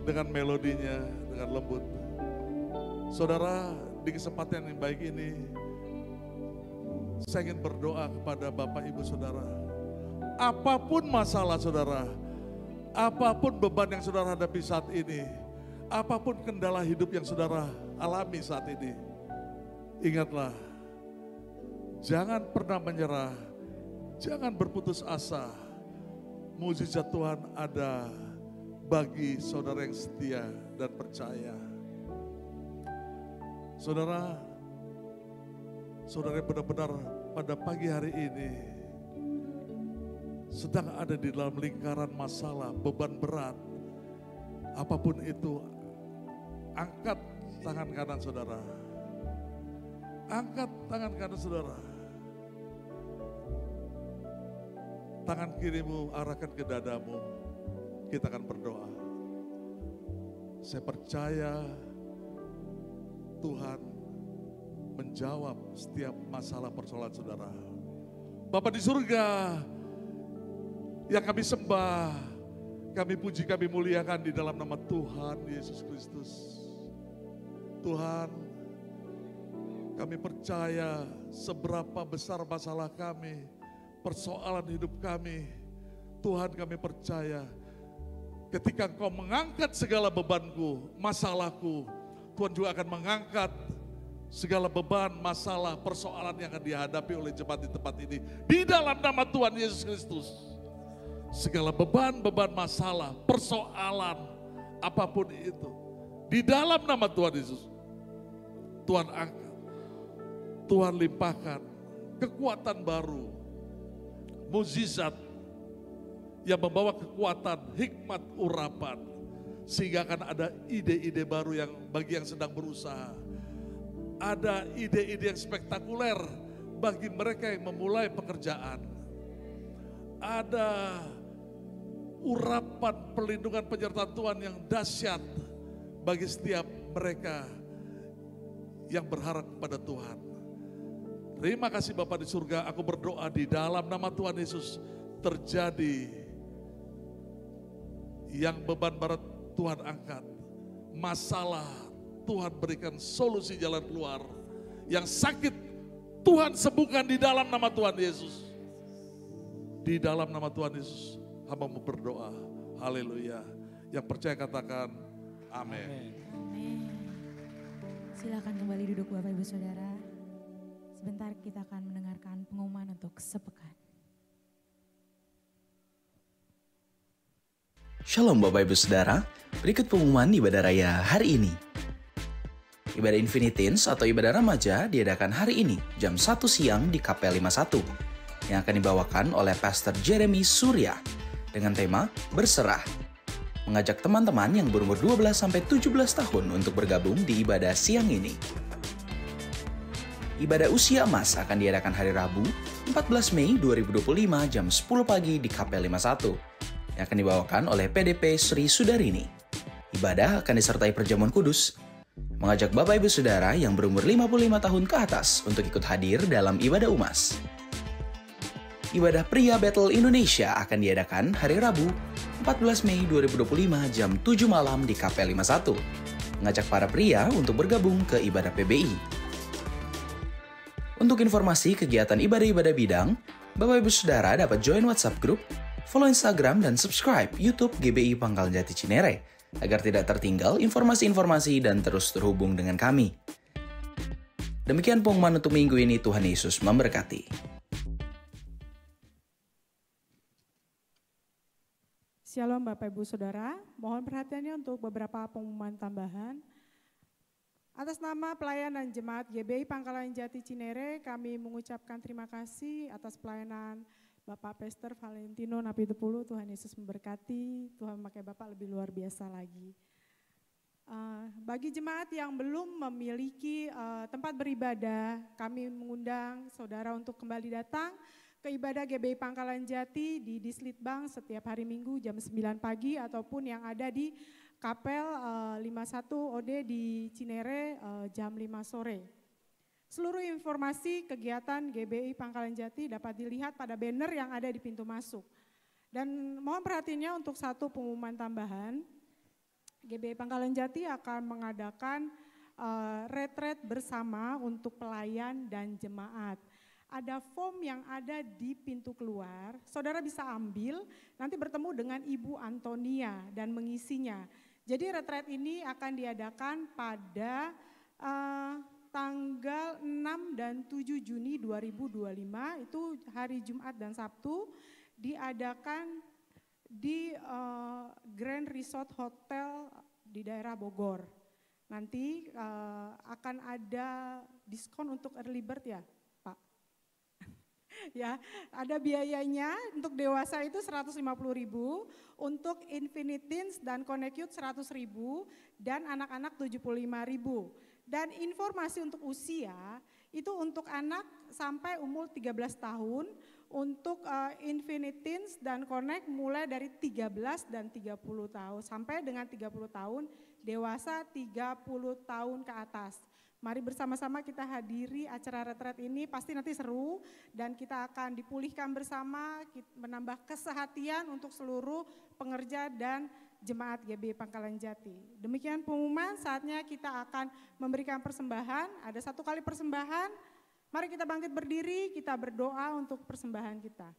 S9: dengan melodinya, dengan lembut. Saudara, di kesempatan yang baik ini, saya ingin berdoa kepada Bapak Ibu Saudara. Apapun masalah saudara, apapun beban yang saudara hadapi saat ini, apapun kendala hidup yang saudara alami saat ini, ingatlah, jangan pernah menyerah, jangan berputus asa. Mukjizat Tuhan ada bagi saudara yang setia dan percaya. Saudara, saudara yang benar-benar pada pagi hari ini sedang ada di dalam lingkaran masalah, beban berat, apapun itu, angkat tangan kanan saudara. Angkat tangan kanan saudara. Tangan kirimu arahkan ke dadamu. Kita akan berdoa. Saya percaya Tuhan menjawab setiap masalah persoalan saudara. Bapa di surga, yang kami sembah, kami puji, kami muliakan di dalam nama Tuhan Yesus Kristus. Tuhan, kami percaya seberapa besar masalah kami, persoalan hidup kami. Tuhan, kami percaya ketika Engkau mengangkat segala bebanku, masalahku, Tuhan juga akan mengangkat segala beban, masalah, persoalan yang akan dihadapi oleh jemaat di tempat ini. Di dalam nama Tuhan Yesus Kristus. Segala beban-beban masalah, persoalan, apapun itu. Di dalam nama Tuhan Yesus. Tuhan angkat. Tuhan limpahkan kekuatan baru. Mukjizat yang membawa kekuatan, hikmat, urapan. Sehingga akan ada ide-ide baru yang bagi yang sedang berusaha. Ada ide-ide yang spektakuler bagi mereka yang memulai pekerjaan. Ada urapan perlindungan penyertaan Tuhan yang dahsyat bagi setiap mereka yang berharap kepada Tuhan. Terima kasih Bapa di surga, aku berdoa di dalam nama Tuhan Yesus terjadi yang beban berat Tuhan angkat. Masalah Tuhan berikan solusi jalan keluar. Yang sakit Tuhan sembuhkan di dalam nama Tuhan Yesus. Di dalam nama Tuhan Yesus hamba-Mu berdoa. Haleluya. Yang percaya katakan amin.
S7: Amin. Silakan kembali duduk Bapak Ibu Saudara. Sebentar kita akan mendengarkan pengumuman untuk sepekan.
S4: Shalom Bapak Ibu Saudara, berikut pengumuman ibadah raya hari ini. Ibadah Infinitins atau ibadah remaja diadakan hari ini jam 1 siang di KPL 51 yang akan dibawakan oleh Pastor Jeremy Surya dengan tema Berserah. Mengajak teman-teman yang berumur 12-17 tahun untuk bergabung di ibadah siang ini. Ibadah Usia Emas akan diadakan hari Rabu 14 Mei 2025 jam 10 pagi di KPL 51 yang akan dibawakan oleh PDP Sri Sudarini. Ibadah akan disertai perjamuan kudus, mengajak Bapak Ibu Saudara yang berumur 55 tahun ke atas untuk ikut hadir dalam ibadah UMAS. Ibadah Pria Battle Indonesia akan diadakan hari Rabu 14 Mei 2025 jam 7 malam di KPL 51, mengajak para pria untuk bergabung ke ibadah PBI. Untuk informasi kegiatan ibadah-ibadah bidang, Bapak Ibu Saudara dapat join WhatsApp Group, follow Instagram, dan subscribe YouTube GBI Pangkalan Jati Cinere, agar tidak tertinggal informasi-informasi dan terus terhubung dengan kami. Demikian pengumuman untuk minggu ini, Tuhan Yesus memberkati.
S10: Shalom Bapak Ibu Saudara, mohon perhatiannya untuk beberapa pengumuman tambahan. Atas nama pelayanan Jemaat GBI Pangkalan Jati Cinere, kami mengucapkan terima kasih atas pelayanan Bapak Pastor Valentino Napitupulu. Tuhan Yesus memberkati, Tuhan memakai Bapak lebih luar biasa lagi. Bagi jemaat yang belum memiliki tempat beribadah, kami mengundang saudara untuk kembali datang ke ibadah GBI Pangkalan Jati di Dislitbang setiap hari Minggu jam 9 pagi ataupun yang ada di Kapel 51 OD di Cinere jam 5 sore. Seluruh informasi kegiatan GBI Pangkalan Jati dapat dilihat pada banner yang ada di pintu masuk. Dan mohon perhatiannya untuk satu pengumuman tambahan, GBI Pangkalan Jati akan mengadakan retret bersama untuk pelayan dan jemaat. Ada form yang ada di pintu keluar, saudara bisa ambil, nanti bertemu dengan Ibu Antonia dan mengisinya. Jadi retret ini akan diadakan pada tanggal 6 dan 7 Juni 2025, itu hari Jumat dan Sabtu, diadakan di Grand Resort Hotel di daerah Bogor. Nanti akan ada diskon untuk early bird ya Pak? Ya, ada biayanya untuk dewasa itu 150.000, untuk Infinitins dan Connect Youth 100.000 dan anak-anak 75.000. Dan informasi untuk usia itu untuk anak sampai umur 13 tahun, untuk Infinitins dan Connect mulai dari 13 dan 30 tahun sampai dengan 30 tahun, dewasa 30 tahun ke atas. Mari bersama-sama kita hadiri acara retret ini, pasti nanti seru dan kita akan dipulihkan bersama, menambah kesehatian untuk seluruh pengerja dan jemaat GBI Pangkalan Jati. Demikian pengumuman, saatnya kita akan memberikan persembahan, ada satu kali persembahan, mari kita bangkit berdiri, kita berdoa untuk persembahan kita.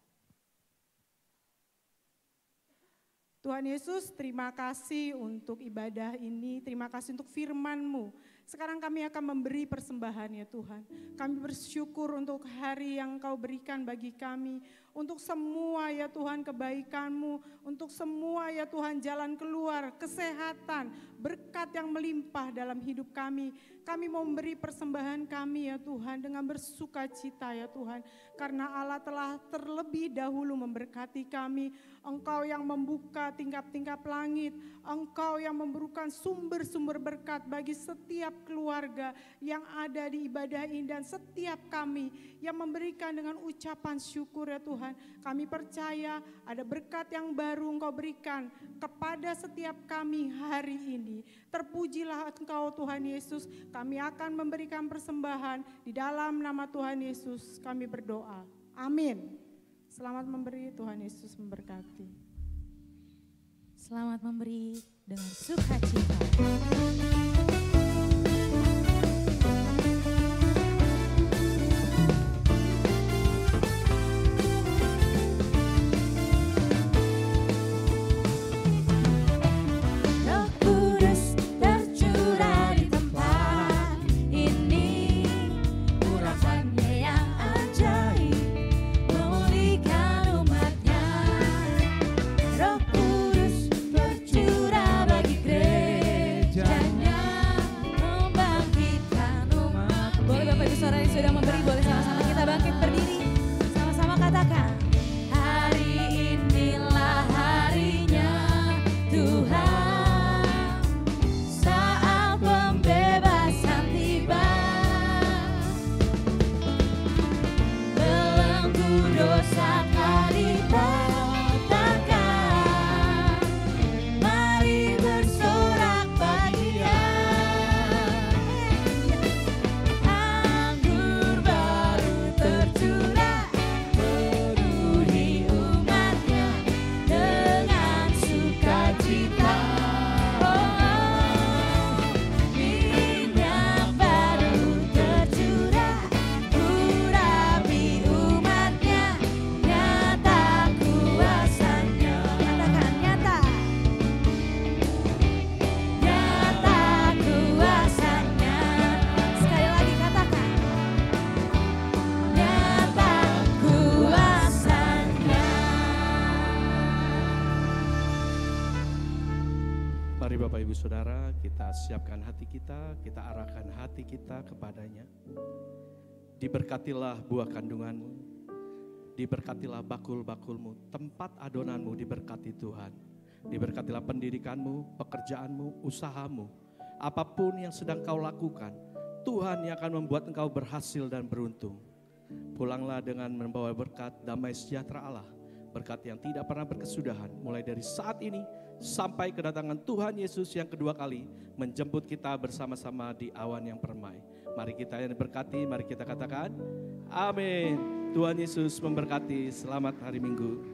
S10: Tuhan Yesus, terima kasih untuk ibadah ini, terima kasih untuk firman-Mu. Sekarang kami akan memberi persembahan ya Tuhan. Kami bersyukur untuk hari yang Kau berikan bagi kami. Untuk semua ya Tuhan kebaikan-Mu. Untuk semua ya Tuhan jalan keluar, kesehatan, berkat yang melimpah dalam hidup kami. Kami mau memberi persembahan kami ya Tuhan dengan bersuka cita ya Tuhan. Karena Allah telah terlebih dahulu memberkati kami. Engkau yang membuka tingkap-tingkap langit. Engkau yang memberikan sumber-sumber berkat bagi setiap keluarga yang ada di ibadah ini dan setiap kami yang memberikan dengan ucapan syukur ya Tuhan. Tuhan. Kami percaya ada berkat yang baru Engkau berikan kepada setiap kami hari ini. Terpujilah Engkau Tuhan Yesus. Kami akan memberikan persembahan di dalam nama Tuhan Yesus kami berdoa. Amin. Selamat memberi, Tuhan Yesus memberkati.
S7: Selamat memberi dengan sukacita. Roh Kudus tercurah di tempat ini, urapannya yang ajaib memulihkan umatnya. Roh Kudus tercurah bagi gerejanya, membangkitkan umat. Boleh Bapak Ibu Saudara yang sudah memberi, boleh sama-sama kita bangkit berdiri, sama-sama katakan. Hari inilah harinya Tuhan, saat pembebasan tiba. Belenggu dosa telah dipatahkan, mari bersorak bagi Dia. Anggur baru tercurah, penuhi umatnya dengan sukacita. Minyak baru tercurah, urapi umatnya, nyata kuasanya. Katakan nyata, nyata kuasanya. Sekali lagi katakan, nyata kuasanya.
S11: Mari Bapak Ibu Saudara, kita siapkan hati kita arahkan hati kita kepadanya. Diberkatilah buah kandunganmu, diberkatilah bakul-bakulmu, tempat adonanmu diberkati Tuhan. Diberkatilah pendidikanmu, pekerjaanmu, usahamu, apapun yang sedang kau lakukan, Tuhan yang akan membuat engkau berhasil dan beruntung. Pulanglah dengan membawa berkat damai sejahtera Allah, berkat yang tidak pernah berkesudahan, mulai dari saat ini sampai kedatangan Tuhan Yesus yang kedua kali menjemput kita bersama-sama di awan yang permai. Mari kita yang diberkati, mari kita katakan amin. Tuhan Yesus memberkati. Selamat hari Minggu.